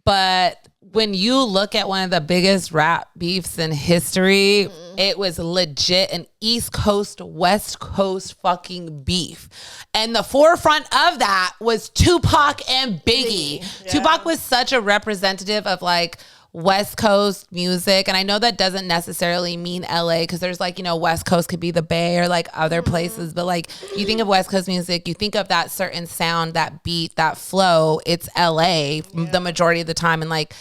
but when you look at one of the biggest rap beefs in history, it was legit an East Coast, West Coast fucking beef. And the forefront of that was Tupac and Biggie. Yeah. Tupac was such a representative of like West Coast music. And I know that doesn't necessarily mean LA because there's like, you know, West Coast could be the Bay or like other places. But like you think of West Coast music, you think of that certain sound, that beat, that flow. It's LA the majority of the time. And like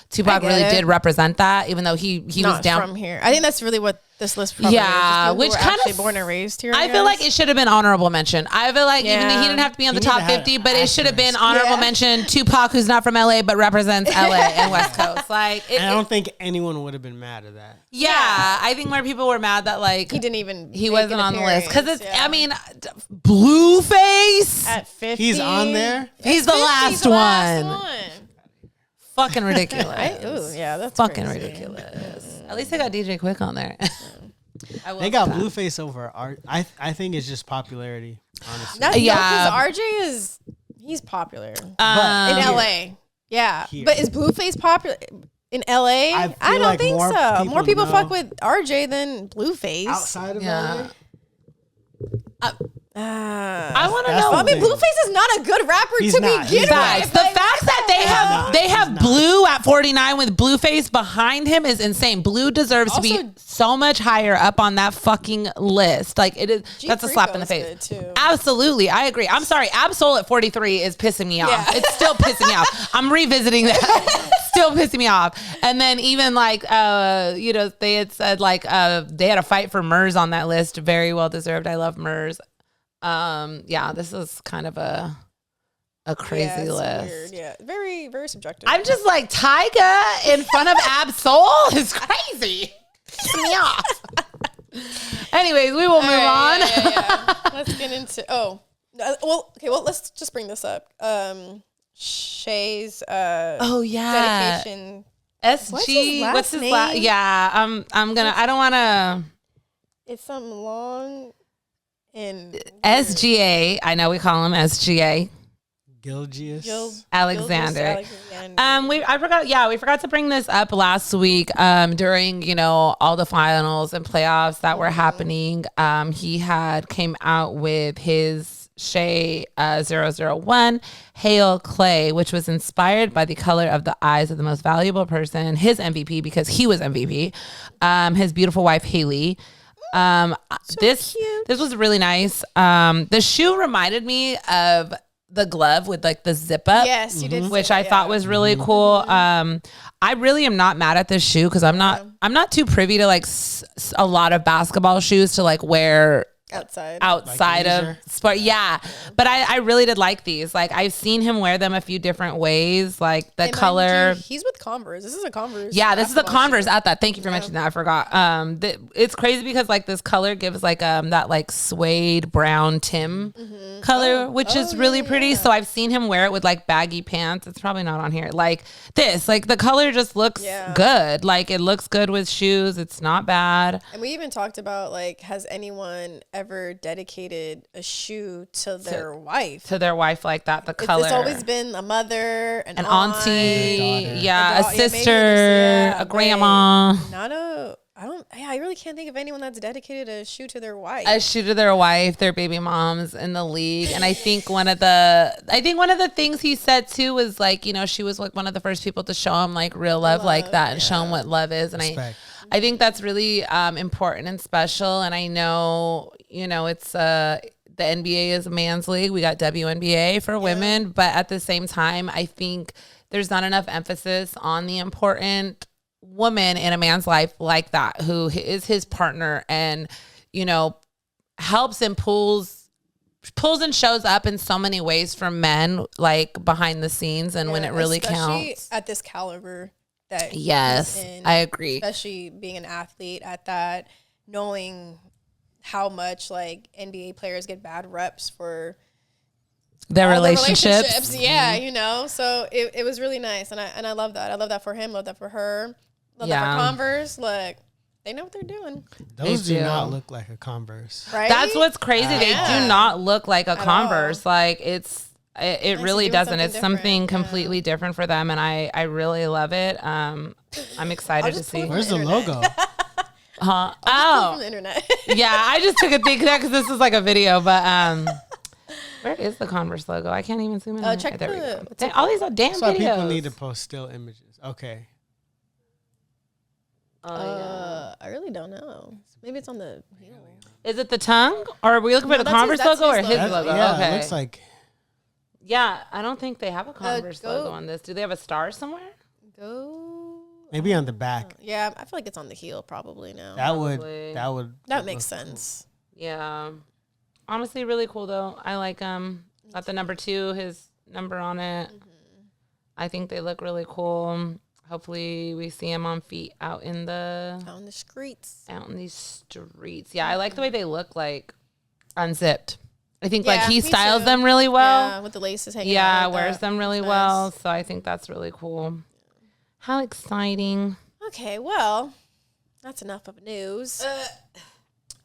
Tupac really did represent that, even though he was down from here. I think that's really what this list probably is. Which kind of born and raised here. I feel like it should have been honorable mention. I feel like even he didn't have to be on the top 50, but it should have been honorable mention. Tupac, who's not from LA but represents LA and West Coast. Like, I don't think anyone would have been mad at that. Yeah, I think more people were mad that like he wasn't on the list because it's. I mean, Blueface at 50, he's on there. He's the last one. Fucking ridiculous. That's fucking crazy. ridiculous. At least they got DJ Quick on there. They got Blueface over Art. I think it's just popularity, honestly. Because RJ he's popular in LA. Yeah, Here. but is Blueface popular in LA? I don't like think so. More people know. fuck with RJ than Blueface. Outside of LA? I want to know. I mean, Blueface is not a good rapper to begin with. The fact that they have Blue at 49 with Blueface behind him is insane. Blue deserves to be so much higher up on that fucking list. Like it is. That's a slap in the face. Absolutely, I agree. I'm sorry. Absol at 43 is pissing me off. Yeah. It's still pissing me off. I'm revisiting that. Still pissing me off. And then even like you know, they had said like they had a fight for Murs on that list. Very well deserved. I love Murs. This is kind of a crazy list. Weird. Yeah, very, very subjective. I'm just like Tyga in front of Absol is crazy. Piss me off. Anyways, we will move on. Let's get into. Let's just bring this up. Shay's dedication. SG. What's his last name? Yeah, I'm gonna. I don't want to. It's something long and SGA. I know we call him SGA. Gilgeous-Alexander. I forgot. Yeah, we forgot to bring this up last week. During all the finals and playoffs that were happening. He had came out with his Shai 001 Hail Clay, which was inspired by the color of the eyes of the most valuable person, his MVP, because he was MVP. His beautiful wife Haley. This was really nice. The shoe reminded me of the glove with like the zip up. Yes, you did. Which I thought was really cool. I really am not mad at this shoe because I'm not too privy to like a lot of basketball shoes to like wear outside like of sport. Yeah. But I really did like these. Like I've seen him wear them a few different ways. Like the color. He's with Converse. This is a Converse. Yeah, this is a Converse at that. Thank you for mentioning that. I forgot. It's crazy because like this color gives like that like suede brown Tim color, which is really pretty. So I've seen him wear it with like baggy pants. It's probably not on here. Like this, like the color just looks good. Like it looks good with shoes. It's not bad. And we even talked about like, has anyone ever dedicated a shoe to their wife like that? The color. It's always been a mother, an auntie, a sister, a grandma. Not a. I really can't think of anyone that's dedicated a shoe to their wife. A shoe to their wife, their baby moms in the league. And I think one of the things he said too was like, she was like one of the first people to show him like real love like that and show him what love is. And I think that's really important and special. And I know, it's the NBA is a man's league. We got WNBA for women. But at the same time, I think there's not enough emphasis on the important woman in a man's life like that, who is his partner and, helps and pulls and shows up in so many ways for men, like behind the scenes and when it really counts. At this caliber. Yes, I agree. Especially being an athlete at that, knowing how much like NBA players get bad reps for their relationships. Yeah, so it was really nice, and I love that. I love that for him. Love that for her. Love that for Converse. Look, they know what they're doing. Those do not look like a Converse. Right? That's what's crazy. They do not look like a Converse. Like it really doesn't. It's something completely different for them, and I really love it. I'm excited to see. Where's the logo? From the internet. Yeah, I just took a peek there because this is like a video, but where is the Converse logo? I can't even zoom in. Check there we go. All these are damn so videos. People need to post still images. Okay. I really don't know. Maybe it's on the heel. Is it the tongue, or are we looking for the Converse logo or his logo? Yeah, okay. It looks like. Yeah, I don't think they have a Converse logo on this. Do they have a star somewhere? Maybe on the back. Yeah, I feel like it's on the heel probably now. That makes sense. Cool. Yeah. Honestly, really cool though. I like got the number 2, his number on it. I think they look really cool. Hopefully we see him on feet out in the streets. Out in these streets. Yeah, I like the way they look like unzipped. I think like he styles them really well. Yeah, with the laces hanging out. Yeah, wears them really well. So I think that's really cool. How exciting. Okay, well, that's enough of news.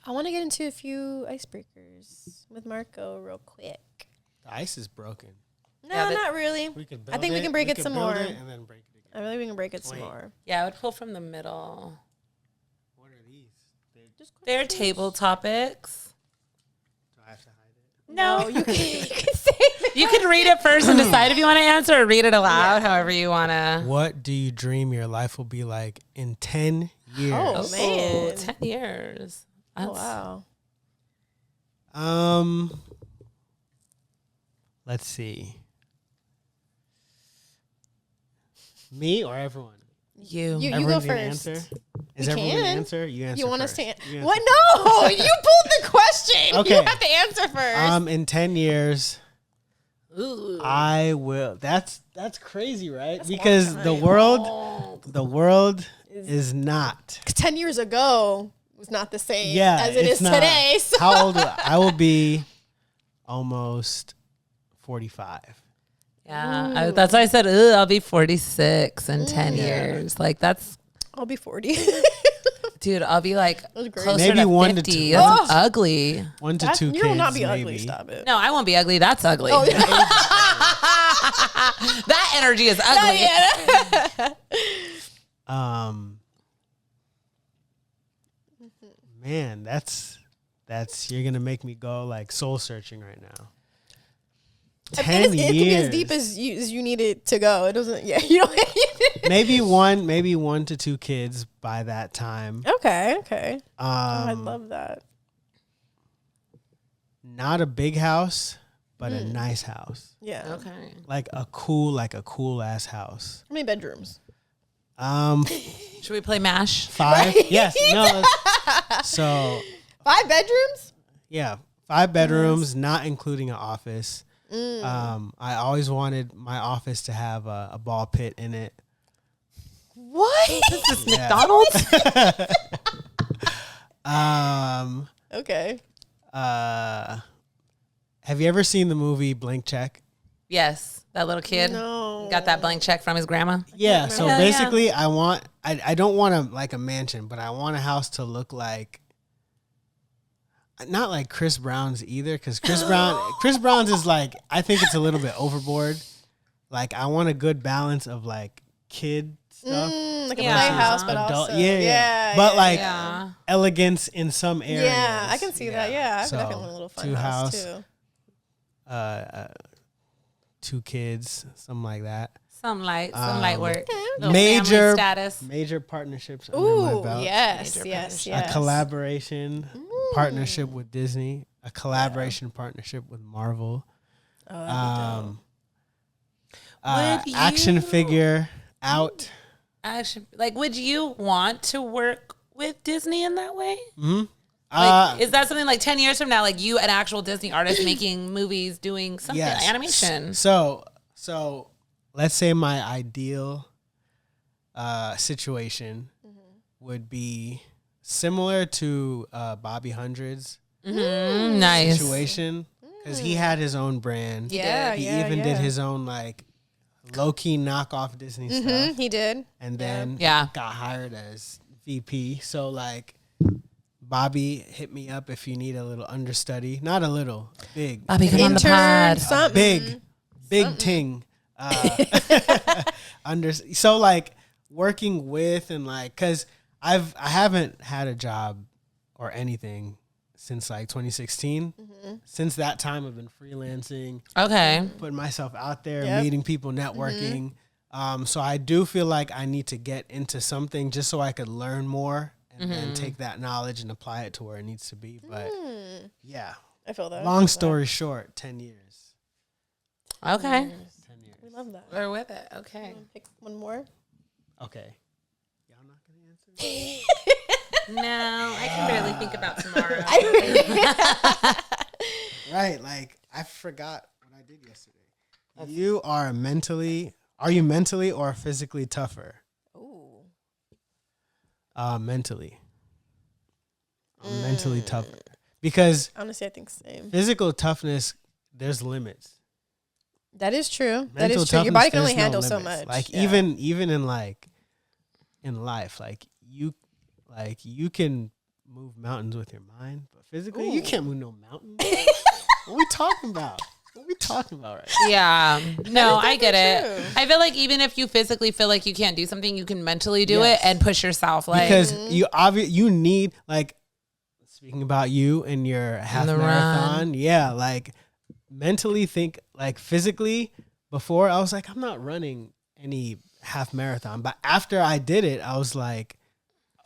I want to get into a few icebreakers with Marco real quick. The ice is broken. No, not really. I think we can break it some more. And then break it again. I really we can break it some more. Yeah, I would pull from the middle. What are these? They're table topics. Do I have to hide it? No, you can say it. You can read it first and decide if you want to answer or read it aloud, however you want to. What do you dream your life will be like in 10 years? Oh, man. 10 years. Oh, wow. Let's see. Me or everyone? You go first. Answer? Is everyone going to answer? You answer. You want first. us to? What? No, you pulled the question. Okay. You have to answer first. In 10 years, Ooh. I will. That's crazy, right? That's because the world is not. 10 years ago was not the same as it is not. today. So. How old? I will be almost 45. Yeah, that's why I said I'll be 46 in 10 years. Like that's. I'll be 40. Dude, I'll be like closer maybe to 1 to 50. 2. That's ugly. 1 to 2 kids. You will not be maybe. ugly. Stop it. No, I won't be ugly. That's ugly. Oh, yeah. That energy is ugly. Man, that's you're gonna make me go like soul searching right now. 10 years. It can be as deep as you need it to go. It doesn't. Yeah, you don't. maybe 1 to 2 kids by that time. Okay. I love that. Not a big house, but a nice house. Yeah. Okay. Like a cool ass house. How many bedrooms? Should we play MASH? 5? Yes. No. So 5 bedrooms? yeah, 5 bedrooms, not including an office. I always wanted my office to have a ball pit in it. What? Is this McDonald's? Okay. Have you ever seen the movie Blank Check? Yes. That little kid No. got that blank check from his grandma. Yeah. So Hell basically, I don't want like a mansion, but I want a house to look like. Not like Chris Brown's either, because Chris Brown's is like, I think it's a little bit overboard. Like I want a good balance of like kid stuff, Like a Yeah. playhouse, but adult, also yeah. But like Yeah. elegance in some areas. yeah, I can see that. Yeah, I So, definitely want a little fun 2 house house, too. 2 kids, something like that. Some light work. Little Major family status. Major partnerships under my Ooh, belt. yes, Major yes, partnership. yes. A collaboration partnership with Disney, a collaboration partnership with Marvel. Oh, Action figure out. Actually, like, would you want to work with Disney in that way? Mm-hmm. Like, is that something like 10 years from now, like you, an actual Disney artist making movies, doing something, Yes. animation? So let's say my ideal situation would be similar to Bobby Hundred's Nice. situation, because he had his own brand. Yeah, He yeah, even yeah. did his own like low-key knockoff Disney stuff, He did. and then Yeah. got hired as VP. So like, Bobby, hit me up if you need a little understudy. Not a little, big. Bobby, come on the Intern, pod. something. Big ting. So like working with and like, cause I haven't had a job or anything since like 2016. Since that time, I've been freelancing, Okay. putting myself out there, Yep. meeting people, networking. So I do feel like I need to get into something just so I could learn more and then take that knowledge and apply it to where it needs to be. But yeah, I feel that. long story short, 10 years. Okay. 10 years. We love that. We're with it. Okay. Pick one more. Okay. Y'all not gonna answer? No, I can barely think about tomorrow. Right, like I forgot what I did yesterday. Are you mentally or physically tougher? Ooh. Mentally. I'm mentally tougher. Because Honestly, I think same. physical toughness, there's limits. That is true. That Mental is true. Your toughness, body can only there's no handle so limits. much. Like Yeah. even in like in life, like you can move mountains with your mind, but physically you can't move no mountain. What we talking about? What we talking about right now? Yeah. No, I get it. true. I feel like even if you physically feel like you can't do something, you can mentally do Yes. it and push yourself. Like, Because you need, like, speaking about you and your half the marathon, run. yeah, like mentally think, like physically before I was like, I'm not running any half marathon. But after I did it, I was like,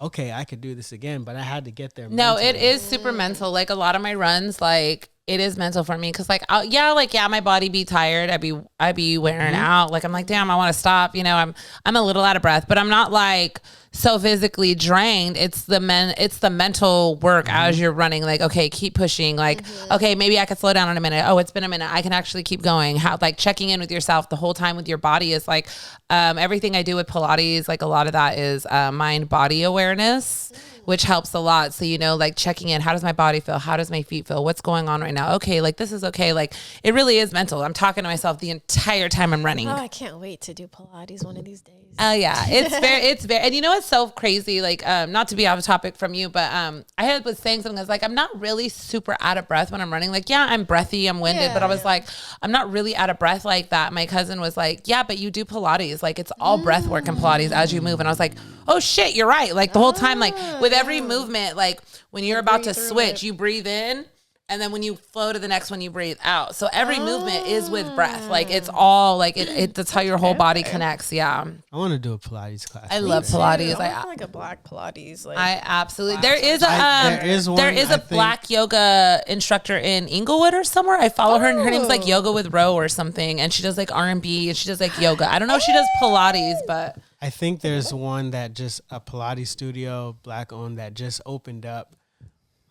okay, I could do this again, but I had to get there. no, it mentally. is super mental. Like a lot of my runs, like it is mental for me. Cause like, my body be tired. I be wearing out. Like, I'm like, damn, I want to stop. You know, I'm a little out of breath, but I'm not like so physically drained. It's the mental work as you're running. Like, okay, keep pushing. Like, okay, maybe I could slow down in a minute. Oh, it's been a minute. I can actually keep going. How, like checking in with yourself the whole time with your body is like, everything I do with Pilates, like a lot of that is mind body awareness. which helps a lot. So, you know, like checking in, how does my body feel? How does my feet feel? What's going on right now? Okay, like this is okay. Like it really is mental. I'm talking to myself the entire time I'm running. Oh, I can't wait to do Pilates one of these days. Oh yeah, it's very, and you know what's so crazy? Like, not to be off topic from you, but I was saying something. I was like, I'm not really super out of breath when I'm running. Like, yeah, I'm breathy, I'm winded, but I was like, I'm not really out of breath like that. My cousin was like, yeah, but you do Pilates. Like, it's all breath work and Pilates as you move. And I was like, oh shit, you're right. Like the whole time, like with every movement, like when you're about to switch, you breathe in. And then when you flow to the next one, you breathe out. So every movement is with breath. Like it's all like that's how your whole body connects. Yeah. I want to do a Pilates class. I love Pilates. I like a black Pilates. Like I absolutely. There is a black yoga instructor in Inglewood or somewhere. I follow her, and her name's like Yoga with Ro or something. And she does like R&B, and she does like yoga. I don't know if she does Pilates, but I think there's one that just a Pilates studio, black owned, that just opened up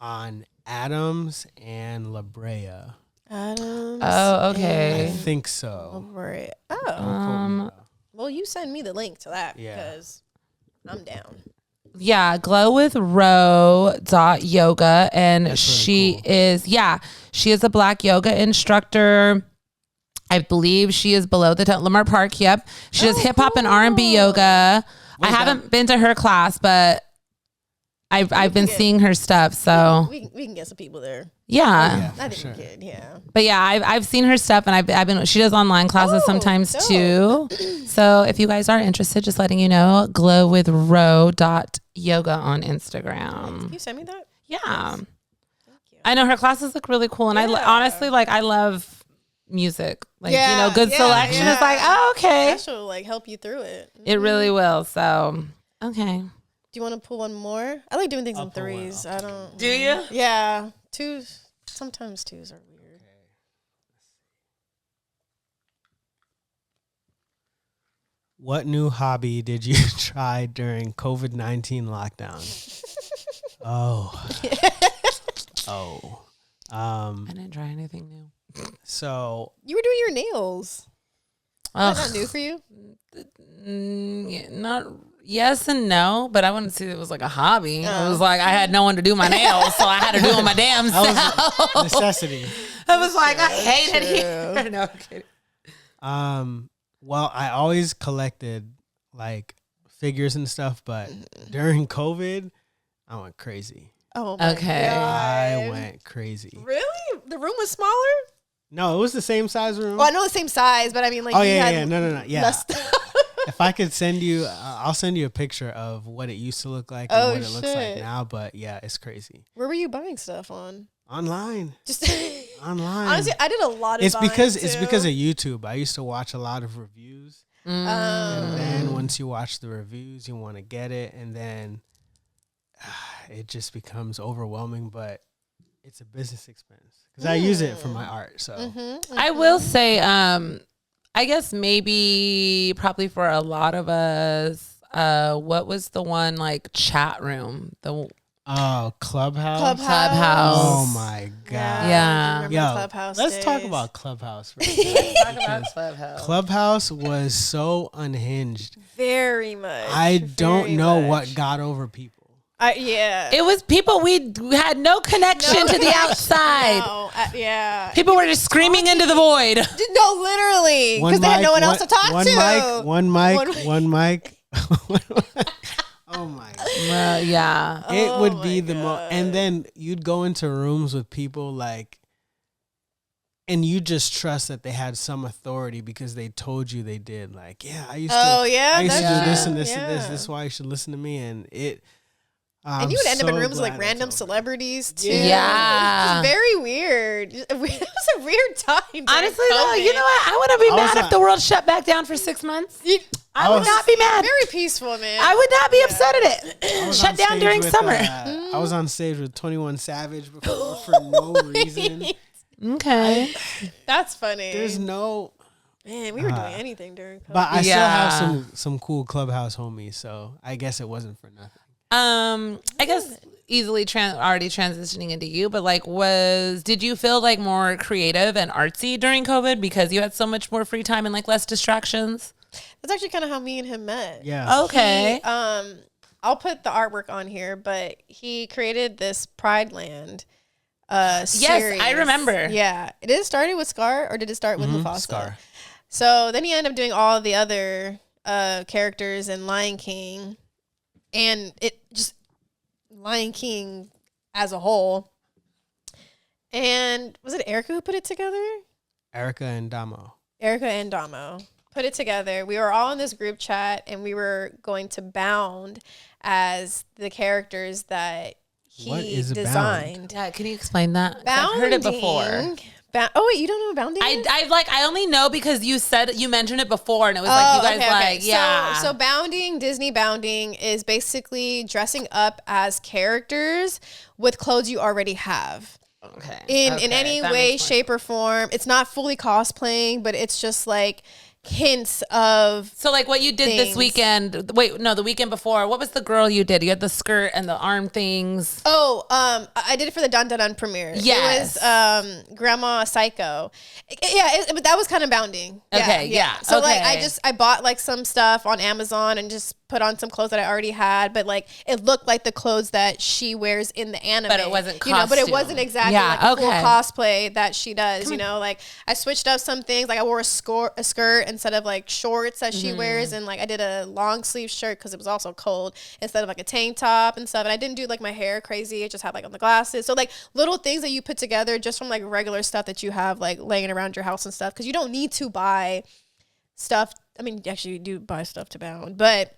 on Adams and La Brea. Adams. Oh, okay. I think so. Right. Oh. Well, you send me the link to that because I'm down. Yeah, glowwithro.yoga, and That's she really cool. she is a black yoga instructor. I believe she is below the Lamar Park. Yep, she does hip hop and R&B yoga. I haven't been to her class, but I've been seeing her stuff. So we can get some people there. Yeah. I think we could. Yeah. But yeah, I've seen her stuff, and I've been. She does online classes sometimes dope. too. So if you guys are interested, just letting you know, glowwithro.yoga on Instagram. Can you send me that? Yeah. Thank you. I know her classes look really cool, and I honestly I love music. Like good selection. It's like, oh, okay. That should like help you through it. It really will. So okay. Do you want to pull one more? I like doing things in threes. I don't. Do you? Yeah. Twos. Sometimes twos are weird. What new hobby did you try during COVID-19 lockdown? I didn't try anything new. So you were doing your nails. Is that new for you? Not yes and no, but I wouldn't say it was like a hobby. It was like I had no one to do my nails, so I had to do them my damn self. Necessity. I was like, I hate it here. No, I'm kidding. Well, I always collected like figures and stuff, but during COVID, I went crazy. Oh, my okay. God. I went crazy. Really? The room was smaller? No, it was the same size room. Well, I know the same size, but I mean, like, No. less stuff. If I could send you, I'll send you a picture of what it used to look like and what it looks like now. But yeah, it's crazy. Where were you buying stuff on? Online. Just Online. Honestly, I did a lot of. It's because of YouTube. I used to watch a lot of reviews, and then once you watch the reviews, you want to get it, and then it just becomes overwhelming. But it's a business expense because I use it for my art. So I will say, I guess probably for a lot of us, what was the one like chat room? Clubhouse. Oh my god. Yeah. Clubhouse let's days. talk about Clubhouse. Clubhouse was so unhinged. Very much. I don't know what got over people. It was people we had no connection to the outside. No, People were just screaming into the void. No, literally, because they had no one else to talk to. One mic. Oh my god. Well, yeah. It would be the most, and then you'd go into rooms with people like, and you just trust that they had some authority because they told you they did. Like, yeah, I used to do this and this and this. This is why you should listen to me. And and you would end up in rooms with like random celebrities too. Yeah. It was very weird. It was a weird time. Honestly, though, you know what? I wouldn't be mad if the world shut back down for 6 months. I would not be mad. Very peaceful, man. I would not be upset at it. Shut down during summer. I was on stage with 21 Savage before for no reason. Okay. That's funny. There's no... Man, we were doing anything during COVID. But I still have some cool Clubhouse homies, so I guess it wasn't for nothing. I guess easily already transitioning into you, but like did you feel like more creative and artsy during COVID because you had so much more free time and like less distractions? That's actually kind of how me and him met. Yeah. Okay. I'll put the artwork on here, but he created this Pride Land series. Yes, I remember. Yeah. Did it start with Scar or did it start with Mufasa? Scar. So then he ended up doing all the other characters in Lion King, and it just Lion King as a whole. And was it Erica who put it together? Erica and Damo Put it together. We were all in this group chat, and we were going to bound as the characters that he designed. Yeah, can you explain that? I've heard it before. Oh wait, you don't know what bounding is? I only know because you mentioned it before, and it was like you guys yeah. So bounding, Disney bounding is basically dressing up as characters with clothes you already have. Okay. In any way, shape, or form. It's not fully cosplaying, but it's just like hints of so like what you did this weekend. Wait, no, the weekend before. What was the girl you did? You had the skirt and the arm things. Oh, I did it for the Dun Dun Dun premiere. Yes. It was Grandma Psycho. But that was kind of bounding. Okay, yeah. So like I bought like some stuff on Amazon and just put on some clothes that I already had, but like it looked like the clothes that she wears in the anime. But it wasn't costume. You know, but it wasn't exactly like a full cosplay that she does, you know, like I switched up some things. Like I wore a skirt instead of like shorts that she wears, and like I did a long sleeve shirt because it was also cold instead of like a tank top and stuff. And I didn't do like my hair crazy. I just had like on the glasses. So like little things that you put together just from like regular stuff that you have like laying around your house and stuff, because you don't need to buy stuff. I mean, actually you do buy stuff to bound, but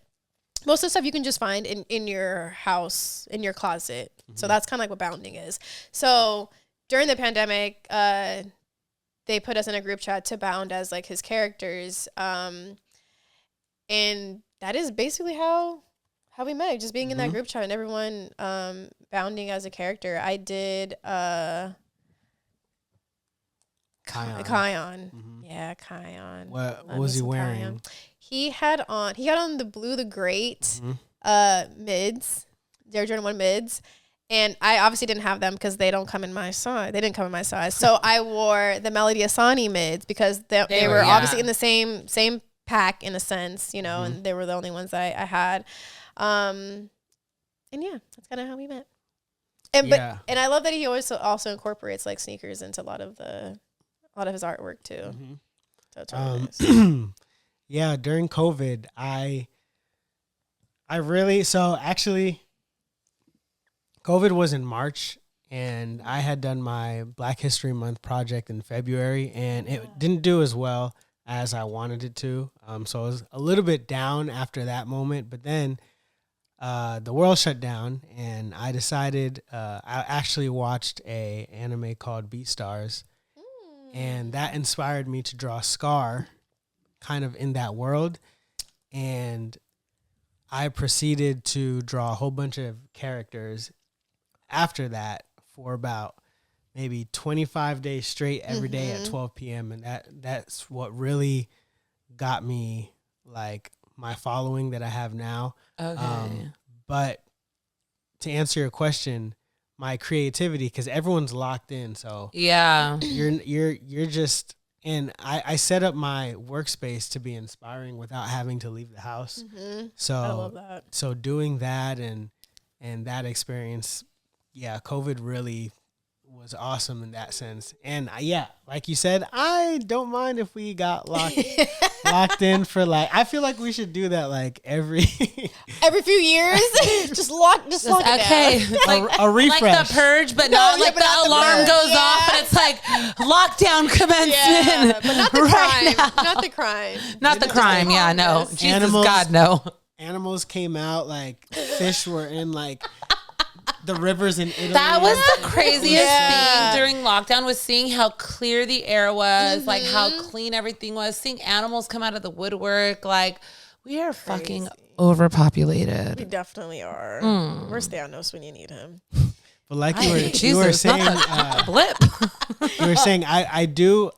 most of the stuff you can just find in your house, in your closet. So that's kind of like what bounding is. So during the pandemic, they put us in a group chat to bound as like his characters. And that is basically how we met, just being in that group chat and everyone bounding as a character. I did Kion. Yeah, Kion. What was he wearing? Kion. He had on the Blue the Great mids, Air Jordan 1 mids. And I obviously didn't have them because they don't come in my size. They didn't come in my size. So I wore the Melody Asani mids because they were obviously in the same pack in a sense, you know, and they were the only ones I had. And yeah, that's kind of how we met. And and I love that he always also incorporates like sneakers into a lot of his artwork too. So it's really nice. Yeah, during COVID, I really, so actually COVID was in March, and I had done my Black History Month project in February, and it didn't do as well as I wanted it to. So I was a little bit down after that moment, but then the world shut down, and I decided I actually watched a anime called Beastars, and that inspired me to draw Scar kind of in that world. And I proceeded to draw a whole bunch of characters after that for about maybe 25 days straight every day at 12 p.m. And that's what really got me like my following that I have now. Okay. But to answer your question, my creativity, because everyone's locked in, so yeah, you're just, and I set up my workspace to be inspiring without having to leave the house. So I love that. So doing that and that experience, yeah, COVID really was awesome in that sense. And yeah, like you said, I don't mind if we got locked in for like, I feel like we should do that like every few years. just lock it down. A refresh. Like the purge, but not like the alarm goes off and it's like lockdown commencement. Yeah, but not the crime. Not the crime. Not the crime. Yeah, no. Jesus, God, no. Animals came out, like fish were in like the rivers in Italy. That was the craziest thing during lockdown, was seeing how clear the air was, like how clean everything was, seeing animals come out of the woodwork. Like, we are fucking overpopulated. We definitely are. Where's Thanos when you need him? But like you were saying, blip. You were saying I do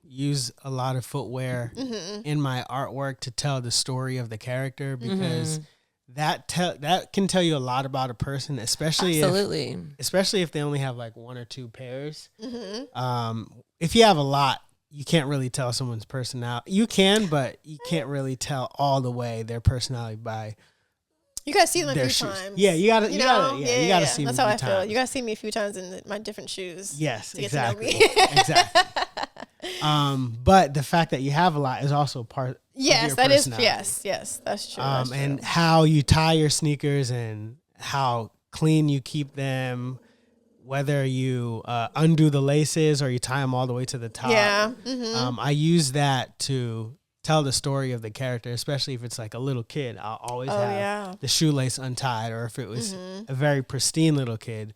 use a lot of footwear in my artwork to tell the story of the character, because that can tell you a lot about a person, especially if they only have like one or two pairs. If you have a lot, you can't really tell someone's personality. You can, but you can't really tell all the way their personality by You gotta see them a their few shoes. times. Yeah, you gotta see them. That's a how few I feel. times. You gotta see me a few times in my different shoes. Yes, to exactly. Get to know me. Exactly. But the fact that you have a lot is also part. Yes, of your that is. personality. Yes, that's true. And how you tie your sneakers and how clean you keep them, whether you undo the laces or you tie them all the way to the top. Yeah. Mm-hmm. I use that to tell the story of the character, especially if it's like a little kid. I'll always have the shoelace untied, or if it was a very pristine little kid,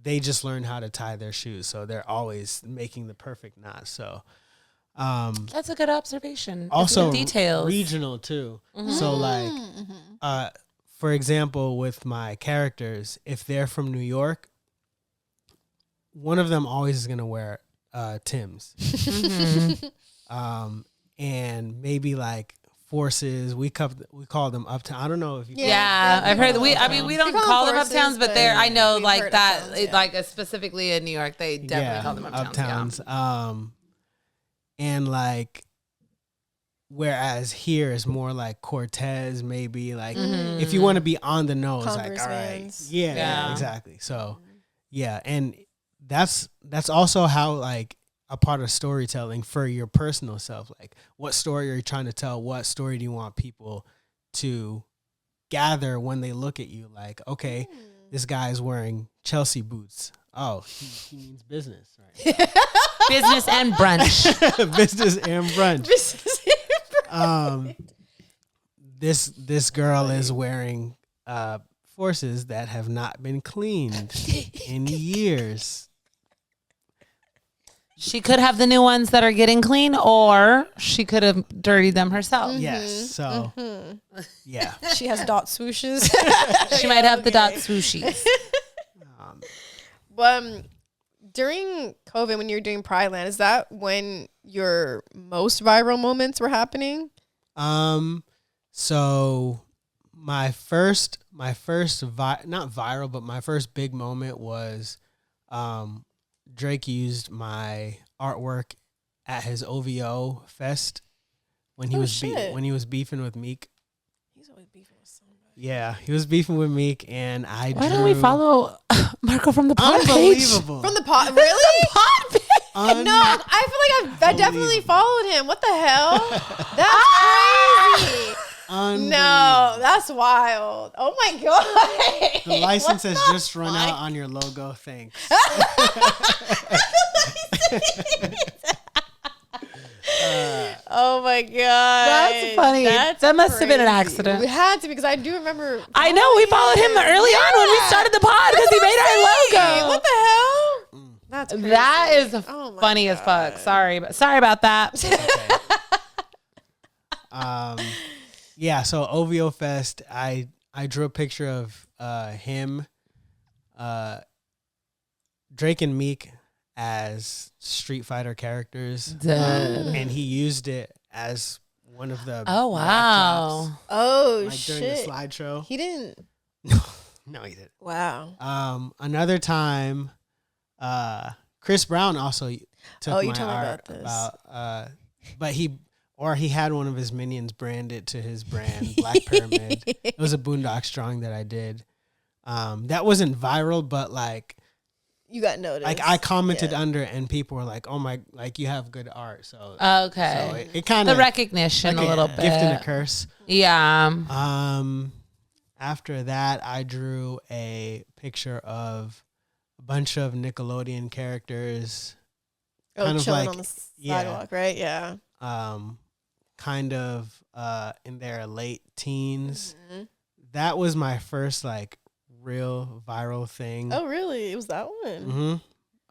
they just learned how to tie their shoes, so they're always making the perfect knot. So that's a good observation. also details, regional too. So like for example, with my characters, if they're from New York, one of them always is gonna wear Tim's. And maybe like Forces, we call them Uptown. I don't know if you. Yeah, I've heard. We don't call them Uptowns, but they're. I know like that. Uptowns, like specifically in New York, they definitely call them Uptowns. And like, whereas here is more like Cortez, maybe like if you want to be on the nose, Converse like all right, Vans. yeah, exactly. So yeah, and that's also how like a part of storytelling for your personal self. Like, what story are you trying to tell? What story do you want people to gather when they look at you? Like, okay, this guy is wearing Chelsea boots. Oh, he means business, right? Business and brunch. Business and brunch. This girl is wearing Forces that have not been cleaned in years. She could have the new ones that are getting clean, or she could have dirtied them herself. Yes. So, yeah. She has dot swooshes. She might have the dot swooshies. During COVID, when you were doing Pride Land, is that when your most viral moments were happening? So my first not viral, but my first big moment was, Drake used my artwork at his OVO fest when he was beefing with Meek. He's always beefing with somebody. Yeah, he was beefing with Meek, and Why don't we follow Marco from the pod page? Unbelievable. From the pod, really? Pod page. No, I feel like I definitely followed him. What the hell? That's crazy. No, that's wild. Oh my god. The license has just run out on your logo. Thanks. Oh my god. That's funny. That must have been an accident. It had to, because I do remember. I know we followed him early on when we started the pod because he made our logo. What the hell? That's crazy. That is funny as fuck. Sorry about that. Yeah, so OVO Fest, I drew a picture of him, Drake and Meek as Street Fighter characters, and he used it as one of the wow. Oh shit! During the slideshow, he didn't. No, he didn't. Wow. Another time, Chris Brown also took my art but he had one of his minions branded to his brand, Black Pyramid. It was a Boondocks drawing that I did. That wasn't viral, but like, you got noticed. Like, I commented under it, and people were like, "Oh my, like, you have good art." So okay, so it kind of the recognition like a little bit, gift and a curse. Yeah. After that, I drew a picture of a bunch of Nickelodeon characters. Kind of like on the sidewalk, right? Yeah. Kind of in their late teens. Mm-hmm. That was my first like real viral thing. Oh, really? It was that one?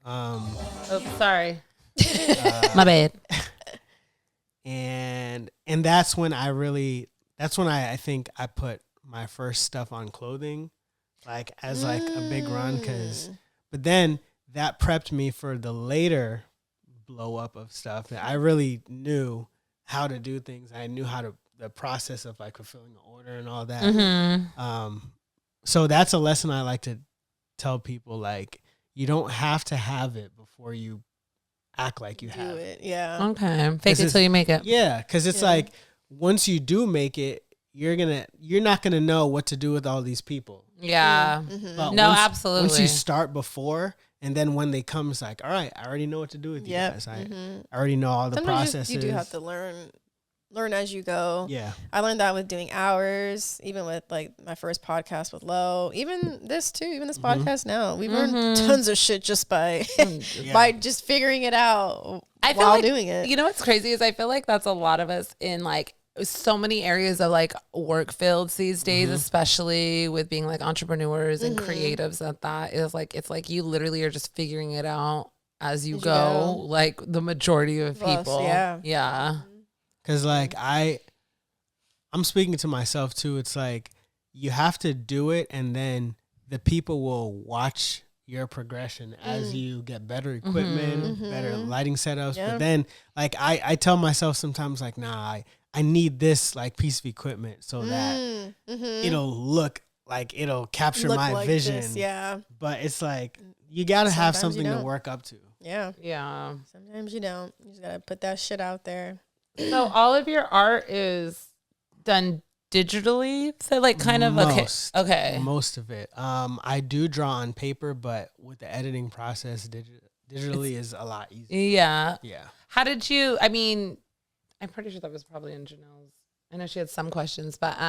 Mm-hmm. Sorry. My bad. And that's when I think I put my first stuff on clothing, like as like a big run, but then that prepped me for the later blow up of stuff. I really knew how to do things. I knew the process of like fulfilling an order and all that. Mm-hmm. So that's a lesson I like to tell people. Like, you don't have to have it before you act like you have it. Yeah. Okay. Fake it till you make it. Yeah. Cause it's like, once you do make it, you're not gonna know what to do with all these people. Yeah. But No, once, absolutely. Once you start before, and then when they come, it's like, all right, I already know what to do with you guys. I already know all the processes. You do have to learn as you go. Yeah. I learned that with doing hours, even with like my first podcast with Lo, even this podcast now. We've learned tons of shit just by by just figuring it out while doing it. You know what's crazy is I feel like that's a lot of us in like so many areas of like work fields these days, especially with being like entrepreneurs and creatives. That is like, it's like you literally are just figuring it out as you go. Like the majority of people. Yeah. Cause like I'm speaking to myself too. It's like you have to do it, and then the people will watch your progression as you get better equipment, better lighting setups. But then like I tell myself sometimes like, nah, I need this like piece of equipment so that it'll look like it'll capture my like vision. But it's like you gotta have something to work up to. Yeah. Sometimes you don't. You just gotta put that shit out there. So all of your art is done digitally? So like kind of okay. Most of it. I do draw on paper, but with the editing process, digitally is a lot easier. Yeah. Yeah. How did you, I mean, I'm pretty sure that was probably in Janelle's. I know she had some questions, but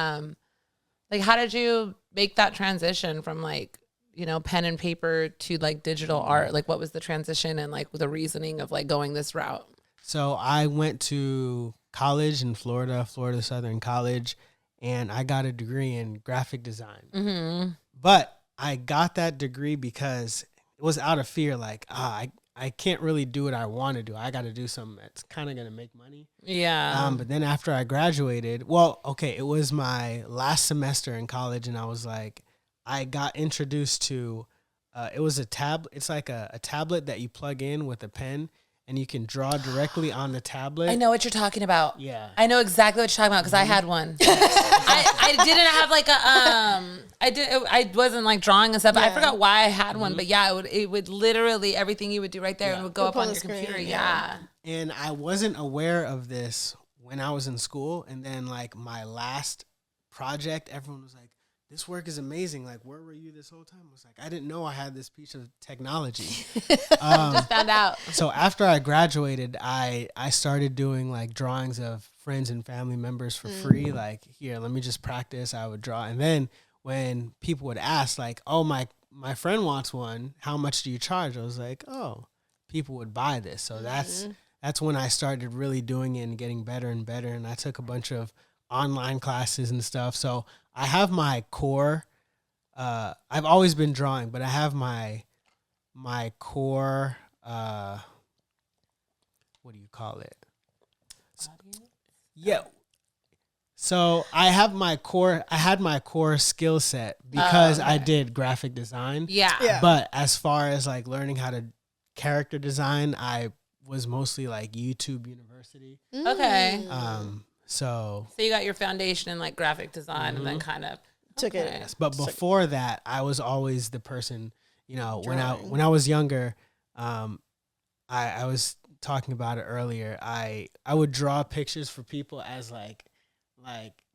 like how did you make that transition from like, you know, pen and paper to like digital art? Like what was the transition and like the reasoning of like going this route? So I went to college in Florida Southern College, and I got a degree in graphic design. But I got that degree because it was out of fear. Like, I can't really do what I want to do. I got to do something that's kind of going to make money. Yeah. But then after I graduated, it was my last semester in college, and I was like, I got introduced to, it was a tablet. It's like a tablet that you plug in with a pen, and you can draw directly on the tablet. I know what you're talking about. Yeah. I know exactly what you're talking about because I had one. I didn't have like a I wasn't like drawing and stuff. But I forgot why I had one. But yeah, it would literally everything you would do right there and would go up on your computer. Yeah. And I wasn't aware of this when I was in school. And then like my last project, everyone was like, this work is amazing. Like, where were you this whole time? I was like, I didn't know I had this piece of technology. Just found out. So after I graduated, I started doing like drawings of friends and family members for free. Like, here, let me just practice. I would draw. And then when people would ask like, oh, my friend wants one, how much do you charge? I was like, oh, people would buy this. So that's when I started really doing it and getting better and better. And I took a bunch of online classes and stuff. So I have my core. I've always been drawing, but I have my core. What do you call it? Yeah. So I have my core. I had my core skill set because I did graphic design. Yeah. But as far as like learning how to character design, I was mostly like YouTube University. Okay. So you got your foundation in like graphic design and then kind of took it. Yes, but before that, I was always the person, you know, when I was younger, I was talking about it earlier. I would draw pictures for people as like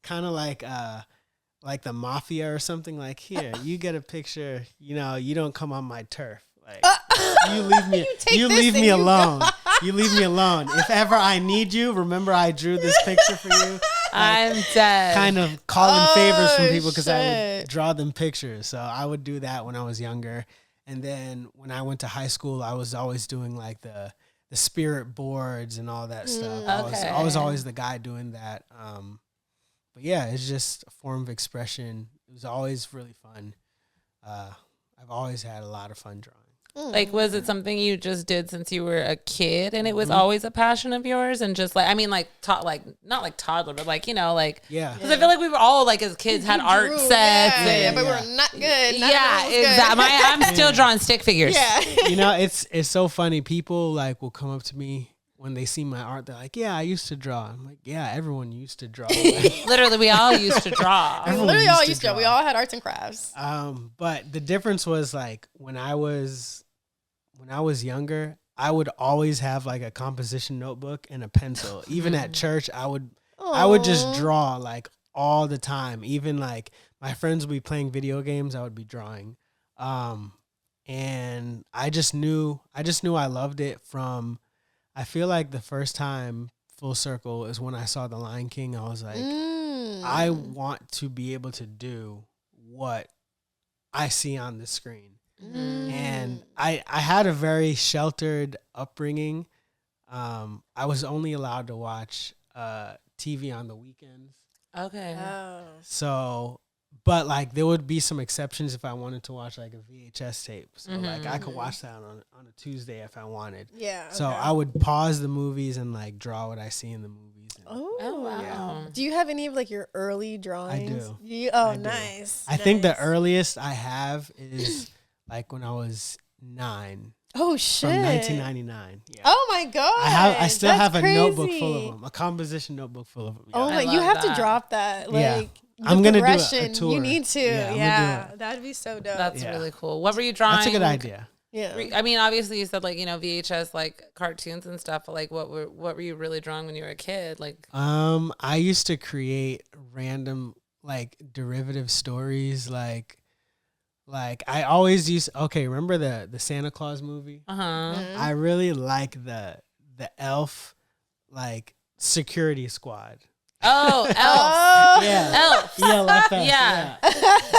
kind of like the mafia or something. Like, here, you get a picture, you know, you don't come on my turf. Like, you leave me you leave me alone. You leave me alone. If ever I need you, remember I drew this picture for you. I'm dead. Kind of calling favors from people because I would draw them pictures. So I would do that when I was younger. And then when I went to high school, I was always doing like the spirit boards and all that stuff. I was always the guy doing that. But yeah, it's just a form of expression. It was always really fun. I've always had a lot of fun drawing. Like, was it something you just did since you were a kid and it was always a passion of yours? And just like, I mean, like, not like toddler, but like, you know, like, because I feel like we were all like, as kids, had art sets. But we're not good. Exactly. I'm still drawing stick figures. Yeah. You know, it's so funny. People like will come up to me when they see my art. They're like, yeah, I used to draw. I'm like, yeah, everyone used to draw. Literally, we all used to draw. Literally all used to draw. We all had arts and crafts. But the difference was like when I was younger, I would always have like a composition notebook and a pencil. Even at church, I would just draw like all the time. Even like my friends would be playing video games, I would be drawing. And I just knew I loved it from, I feel like the first time full circle is when I saw The Lion King. I was like, I want to be able to do what I see on the screen. And I had a very sheltered upbringing. I was only allowed to watch TV on the weekends. Okay. So, but like there would be some exceptions if I wanted to watch like a VHS tape. So like I could watch that on a Tuesday if I wanted. Yeah. So I would pause the movies and like draw what I see in the movies. Oh, wow. Yeah. Do you have any of like your early drawings? I do. Oh, I do. nice. I think the earliest I have is like when I was 9. Oh shit. From 1999. Yeah. Oh my god. I still That's have a crazy. notebook full of them, a composition notebook full of them. Yeah. Oh my, I you love have to that. drop that. Like, Yeah. the I'm gonna do a progression. tour. You need to. Yeah, I'm Yeah, gonna do that'd be so dope. That's Yeah. really cool. What were you drawing? That's a good idea. yeah. I mean, obviously you said like, you know, VHS, like cartoons and stuff, but like what were you really drawing when you were a kid? Like, I used to create random like derivative stories, like I always used. Okay, remember the Santa Claus movie? I really like the elf like security squad. oh, elf. Yeah, Elf. ELFS, Yeah.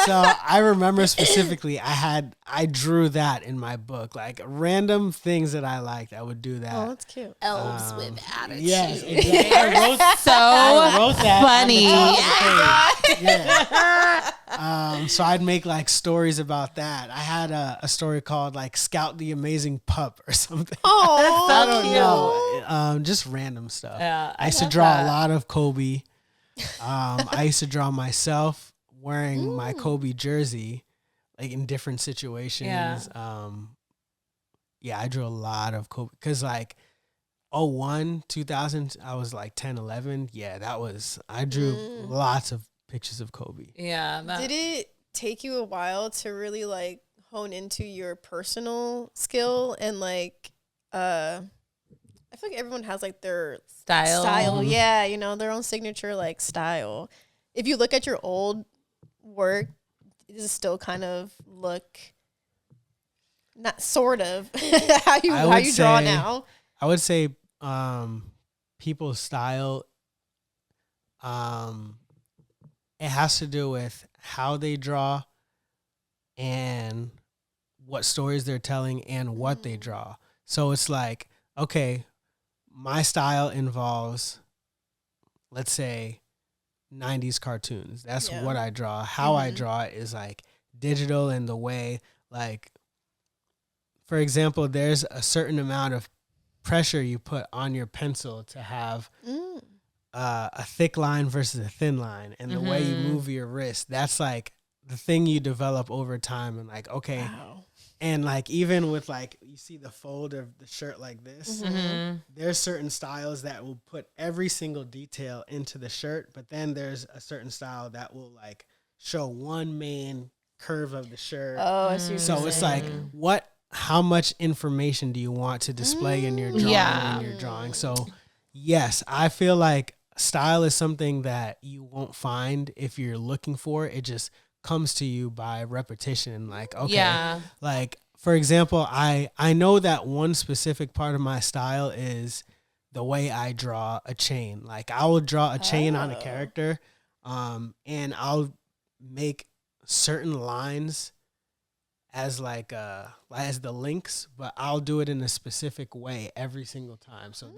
So I remember specifically, I drew that in my book, like random things that I liked. I would do that. Oh, that's cute. Elves with attitude. Yes, exactly. So I wrote that funny. on the top of the page. Yeah. So I'd make like stories about that. I had a story called like Scout the Amazing Pup or something. Oh, I don't know. Just random stuff. Yeah, I used to love draw that. a lot of Kobe. I used to draw myself wearing my Kobe jersey, like in different situations. Yeah, I drew a lot of Kobe because like 01, 2000, I was like 10, 11. Yeah, I drew lots of pictures of Kobe. Yeah. Did it take you a while to really like hone into your personal skill and like I feel like everyone has like their style. Yeah, you know, their own signature like style. If you look at your old work, does it still kind of look not sort of how you draw now? I would say people's style it has to do with how they draw and what stories they're telling and what they draw. So it's like, okay, my style involves, let's say, 90s cartoons. That's what I draw. How I draw it is like digital in the way, like, for example, there's a certain amount of pressure you put on your pencil to have a thick line versus a thin line. And the way you move your wrist, that's like the thing you develop over time. And like, okay. Wow. And like, even with like, you see the fold of the shirt like this, there's certain styles that will put every single detail into the shirt. But then there's a certain style that will like show one main curve of the shirt. Oh, I see what So you're it's saying. like, how much information do you want to display in your drawing? So yes, I feel like style is something that you won't find if you're looking for it. It just comes to you by repetition. Like, okay, like for example, I know that one specific part of my style is the way I draw a chain. Like I will draw a chain on a character, and I'll make certain lines as like as the links, but I'll do it in a specific way every single time. So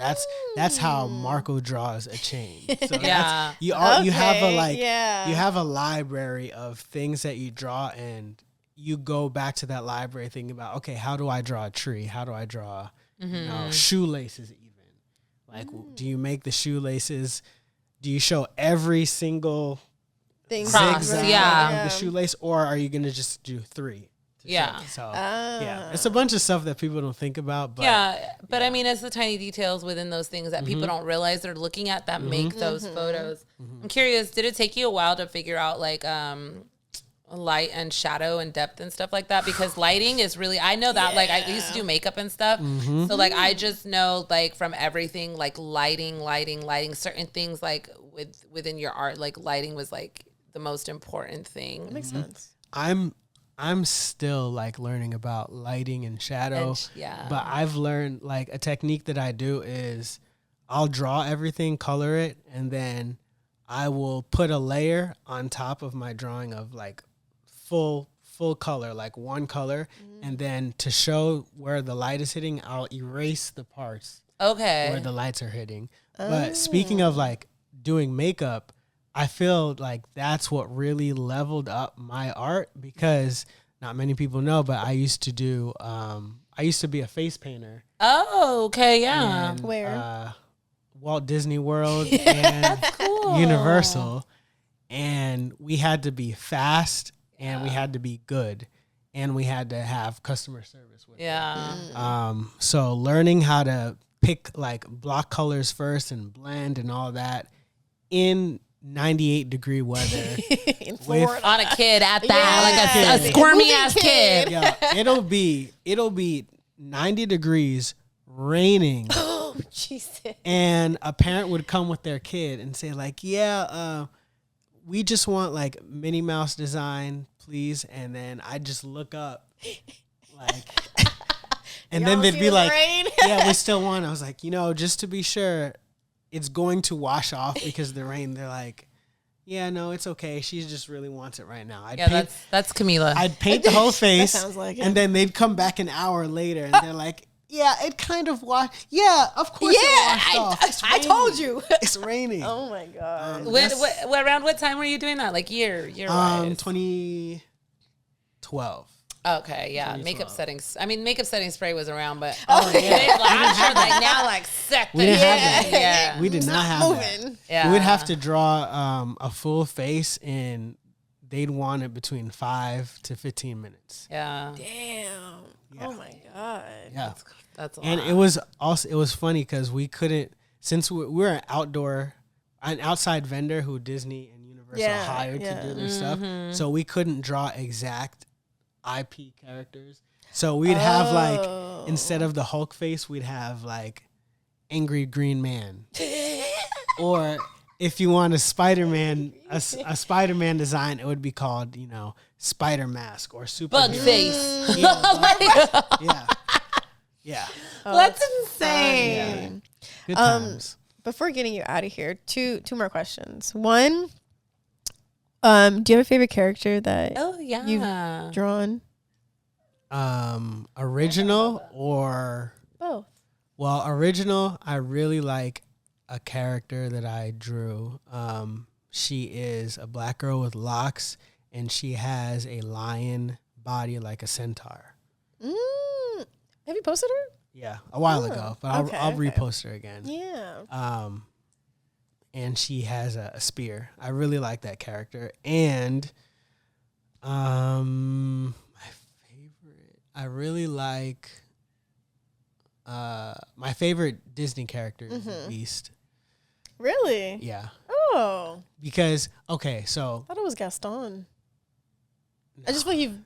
that's how Marco draws a chain. So you have a you have a library of things that you draw, and you go back to that library thinking about, okay, how do I draw a tree? How do I draw shoelaces even? Like, do you make the shoelaces? Do you show every single zigzag of the shoelace, or are you gonna just do 3? So it's a bunch of stuff that people don't think about. But I mean, it's the tiny details within those things that people don't realize they're looking at that make those photos. I'm curious, did it take you a while to figure out like light and shadow and depth and stuff like that, because lighting is really, I know that like I used to do makeup and stuff, so like I just know like from everything, like lighting certain things like within your art, like lighting was like the most important thing. That makes sense. I'm still like learning about lighting and shadow, but I've learned like a technique that I do is I'll draw everything, color it, and then I will put a layer on top of my drawing of like full color, like one color, and then to show where the light is hitting, I'll erase the parts where the lights are hitting. But speaking of like doing makeup, I feel like that's what really leveled up my art, because not many people know, but I used to do I used to be a face painter. Oh, okay, yeah. And, Where? Walt Disney World and Cool. Universal, and we had to be fast and we had to be good and we had to have customer service with it. So learning how to pick like block colors first and blend and all that in 98-degree weather In Florida. On a kid at that, like a squirmy ass kid. Yeah, it'll be 90 degrees, raining. Oh, Jesus. And a parent would come with their kid and say like, we just want like Minnie Mouse design, please. And then I just look up like, and then they'd be like, we still want. I was like, just to be sure, it's going to wash off because of the rain. They're like, yeah, no, it's okay. She just really wants it right now. That's Camila. I'd paint the whole face, That sounds like it. and then they'd come back an hour later, and they're like, yeah, it kind of washed. Yeah, of course it washed off. I told you. It's raining. Oh my God. Around what time were you doing that? Like year wise? 2012. Okay, yeah. Makeup settings. I mean, makeup setting spray was around, but yeah. I'm sure like now, like set. We didn't have that. Yeah, We did not have that. Moving. yeah. We'd have to draw a full face, and they'd want it between 5 to 15 minutes. Yeah, Damn. Yeah. Oh my God. Yeah. that's a And lot. it was funny because we couldn't, since we're an outside vendor who Disney and Universal hired to do their stuff, so we couldn't draw exact IP characters. So we'd have like, instead of the Hulk face, we'd have like Angry Green Man. Or if you want a Spider-Man, a Spider-Man design, it would be called, Spider Mask or Super Bug face. Yeah. That's insane. Good times. Before getting you out of here, two more questions. One, do you have a favorite character that Oh yeah. you've drawn? Original or Both. well, original, I really like a character that I drew. She is a black girl with locks, and she has a lion body like a centaur. Have you posted her? Yeah, a while ago, but I'll repost her again. Yeah. And she has a spear. I really like that character. And my favorite, I really like my favorite Disney character is the Beast. Really? Yeah. Oh. Because so I thought it was Gaston. I just feel like you've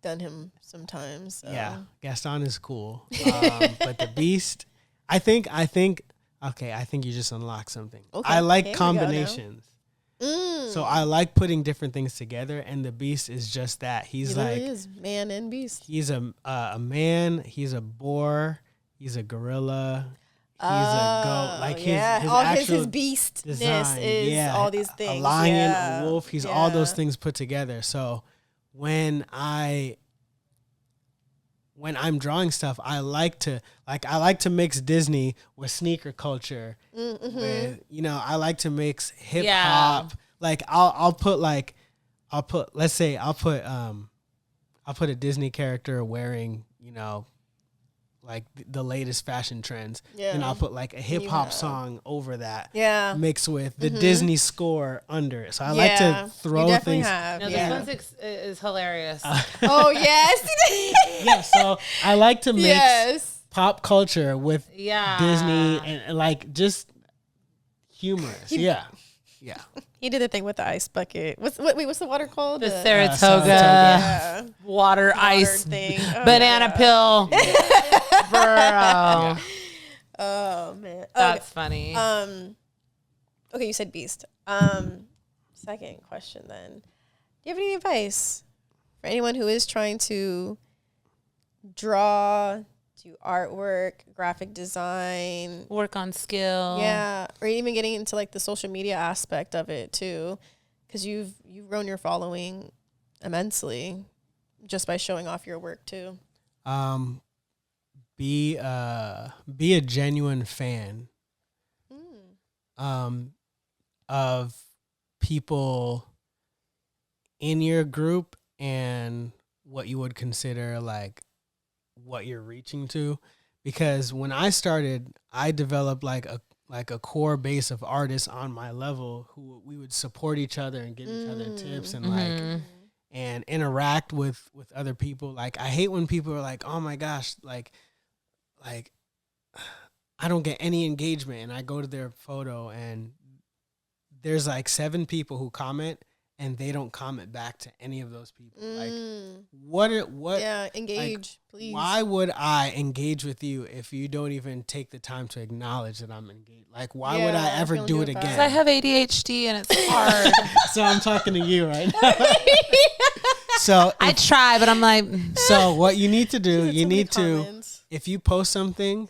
done him sometimes. So. yeah, Gaston is cool. But the Beast, I think you just unlocked something. Okay, I like here we go now. combinations. So I like putting different things together, and the Beast is just that. He's He like literally is man and beast. he's a man, he's a boar, he's a gorilla, he's a goat. Like his all actual his beastness design, is all these things. A lion, yeah. a wolf, he's all those things put together. So when I'm drawing stuff, I like to mix Disney with sneaker culture. With I like to mix hip hop. Like I'll put a Disney character wearing like the latest fashion trends. Yeah. And I'll put like a hip hop song over that. Yeah. Mixed with the Disney score under it. So I like to throw you things. Have. No, this one's is hilarious. Oh yes. Yeah, so I like to mix Yes. pop culture with Yeah. Disney and like just humorous. Yeah. He did the thing with the ice bucket. What's the water called? The Saratoga Yeah. water ice thing. banana pill. Bro. Yeah. Oh man. That's funny. Okay, you said beast. Second question then. Do you have any advice for anyone who is trying to draw, do artwork, graphic design, work on skill? Yeah, or even getting into like the social media aspect of it too, because you've grown your following immensely just by showing off your work too. Be a genuine fan of people in your group and what you would consider like what you're reaching to, because when I started, I developed like a core base of artists on my level who we would support each other and give each other tips and like and interact with other people. Like I hate when people are like, oh my gosh, like I don't get any engagement, and I go to their photo and there's like 7 people who comment and they don't comment back to any of those people. Like what yeah, engage, like, please. Why would I engage with you if you don't even take the time to acknowledge that I'm engaged? Like why would I ever do it again? Because I have ADHD and it's hard. So I'm talking to you right now. So I try, but I'm like. So what you need to do, you so many need to, comments. if you post something,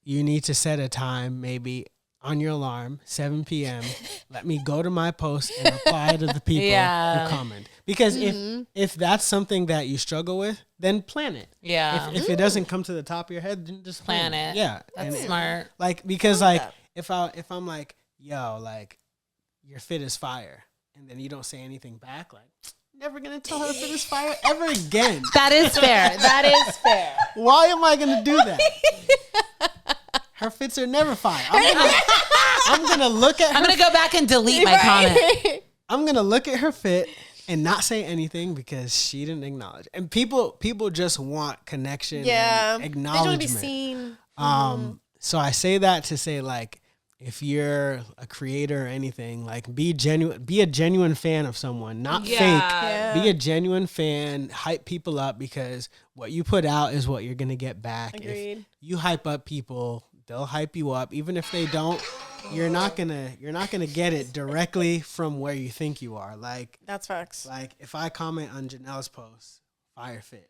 you need to set a time, maybe on your alarm, 7 p.m. Let me go to my post and reply to the people who comment. Because if that's something that you struggle with, then plan it. Yeah. If it doesn't come to the top of your head, then just plan it. Yeah. That's smart. Like, because like if I'm like, yo, like your fit is fire, and then you don't say anything back, like never gonna tell her fit is fire ever again. That is fair. That is fair. Why am I gonna do that? Her fits are never fire. I'm gonna look at her. I'm gonna go back and delete my comment. I'm gonna look at her fit and not say anything because she didn't acknowledge. And people just want connection and acknowledgement. They don't want to be seen. So I say that to say, like, if you're a creator or anything, like be a genuine fan of someone, not fake. Yeah. Be a genuine fan, hype people up, because what you put out is what you're gonna get back. Agreed. If you hype up people, they'll hype you up. Even if they don't, you're not gonna get it directly from where you think you are. Like that's facts. Like if I comment on Janelle's post, fire fit.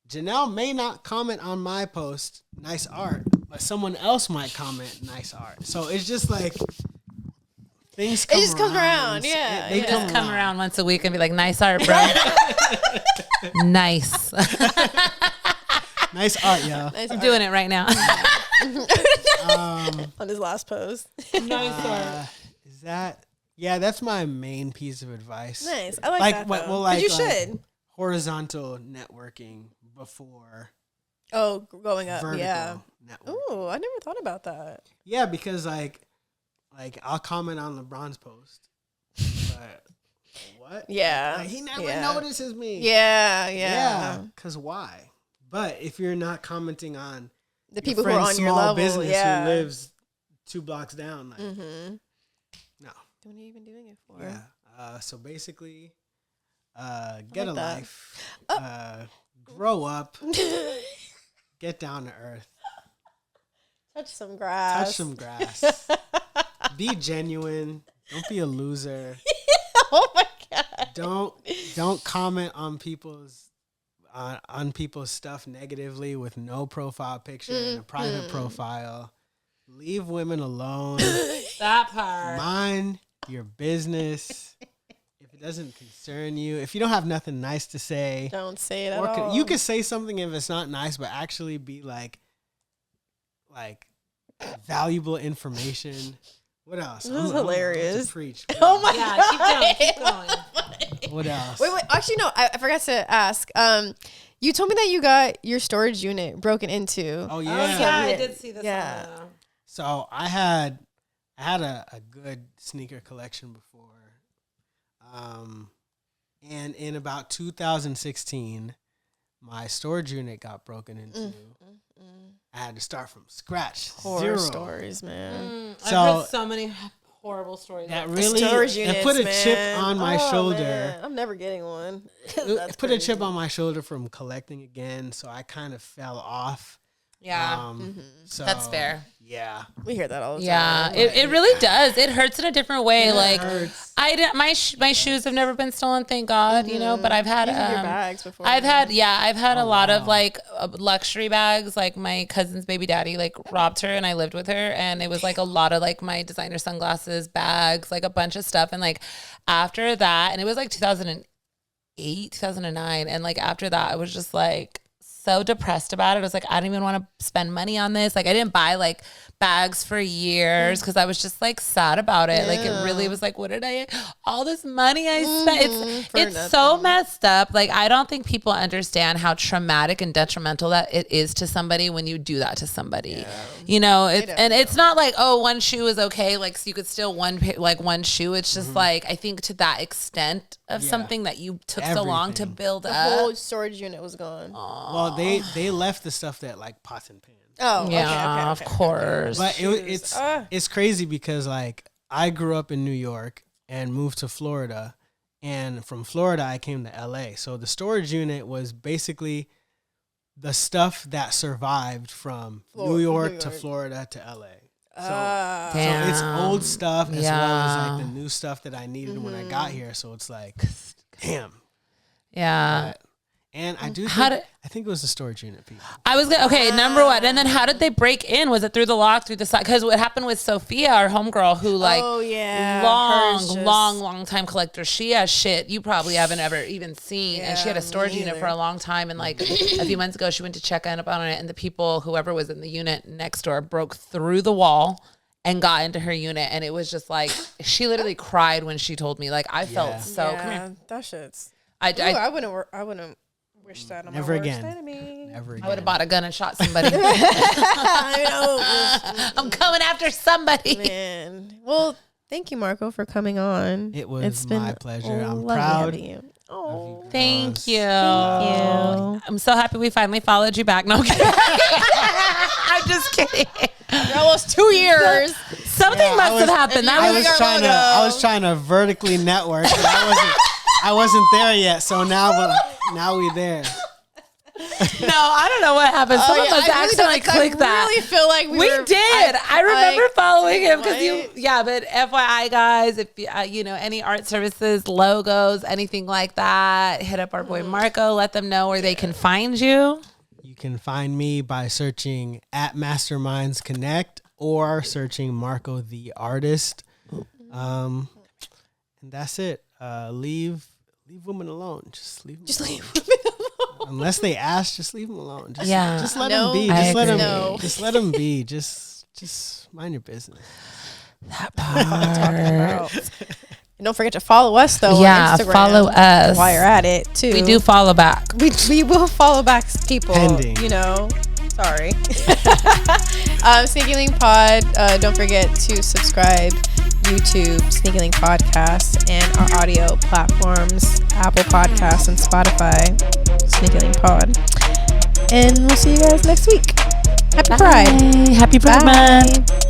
Janelle may not comment on my post, nice art, but someone else might comment nice art. So it's just like things come around. It just comes around. Yeah. They just come around once a week and be like, nice art, bro. Nice. Nice art, yo. I'm doing it right now. On his last post. Nice art. Is that? Yeah, that's my main piece of advice. Nice. I like that. Well, like you should. Horizontal networking before. Oh, going up. Vertical networking. Ooh, I never thought about that. Yeah, because like I'll comment on LeBron's post, but what? Yeah, like, he never notices me. Yeah. Because why? But if you're not commenting on the people who are on your level, business who lives 2 blocks down, like no, what are you even doing it for? Yeah. So basically, get a life, grow up, get down to earth, touch some grass. Be genuine. Don't be a loser. Oh my god. Don't comment on people's stuff negatively with no profile picture and a private profile. Leave women alone. That part. Mind your business. If it doesn't concern you, if you don't have nothing nice to say, don't say it at all. You could say something if it's not nice, but actually be like valuable information. What else? This is hilarious. Preach. Oh my god. Keep going. What else? Wait. Actually, no. I forgot to ask. You told me that you got your storage unit broken into. Oh yeah. Yeah, I did see this. Yeah. So I had a good sneaker collection before. And in about 2016, my storage unit got broken into. I had to start from scratch. Horror stories, man. I've heard so many horrible story. That really Storage units, it put a chip man. on my shoulder. Man. I'm never getting one. It put a chip on my shoulder from collecting again, so I kind of fell off. Yeah, So that's fair. Yeah, We hear that all the Yeah, time. it really does. It hurts in a different way. Yeah, like it hurts. I did, my shoes have never been stolen, thank God. You know, but I've had Even your bags before. I've had a lot of like luxury bags. Like my cousin's baby daddy like robbed her, and I lived with her, and it was like a lot of like my designer sunglasses, bags, like a bunch of stuff. And like after that, and it was like 2008, 2009, and like after that, I was just like so depressed about it. I was like, I don't even want to spend money on this. Like I didn't buy like bags for years because I was just like sad about it. Like it really was like, what did I, all this money I spent? It's so messed up. Like I don't think people understand how traumatic and detrimental that it is to somebody when you do that to somebody. You know, it's not like, oh, one shoe is okay. Like so you could steal one shoe. It's just like, I think to that extent of something that you took so long to build the up. The whole storage unit was gone. Well, they left the stuff that like pots and pans. Oh, yeah, okay. of course. But it's crazy because like I grew up in New York and moved to Florida, and from Florida I came to LA. So the storage unit was basically the stuff that survived from New York to Florida to LA. So it's old stuff as well as like the new stuff that I needed when I got here. So it's like, damn. Yeah. And I do I think it was the storage unit people. I was number one. And then how did they break in? Was it through the lock, through the side? Because what happened with Sophia, our homegirl, who like long time collector. She has shit you probably haven't ever even seen. And she had a storage unit for a long time. And like a few months ago, she went to check up on it. And the people, whoever was in the unit next door, broke through the wall and got into her unit. And it was just like, she literally cried when she told me. Like I felt so. Come here. That shit's. I wouldn't wish that on Never my again. worst enemy. Never again. would have bought a gun and shot somebody. I know. I'm coming after somebody. Man. Well, thank you, Marco, for coming on. It was my pleasure. I'm lovely proud. having you. Oh, Thank you. Thank you. I'm so happy we finally followed you back. No, I'm kidding. I'm just kidding. For almost 2 years. Something must have happened. I was trying to vertically network, but I wasn't there yet. So now we're there. No, I don't know what happened. Some of us accidentally clicked that. I really feel like we did. I remember following him because what? But FYI, guys, if you know any art services, logos, anything like that, hit up our boy Marco. Let them know where they can find you. You can find me by searching at Masterminds Connect or searching Marco the Artist. And that's it. Leave women alone. Just leave them alone. Unless they ask, just leave them alone. Just let them be. Just let them be. Just mind your business. That part. And don't forget to follow us though. Yeah, on Instagram follow us while you're at it too. We do follow back. We will follow back people. Pending. You know. Sorry. Sneaky Link Pod. Don't forget to subscribe. YouTube, Sneaky Link Podcast, and our audio platforms, Apple Podcasts and Spotify, Sneaky Link Pod. And we'll see you guys next week. Happy Pride. Happy Pride Month.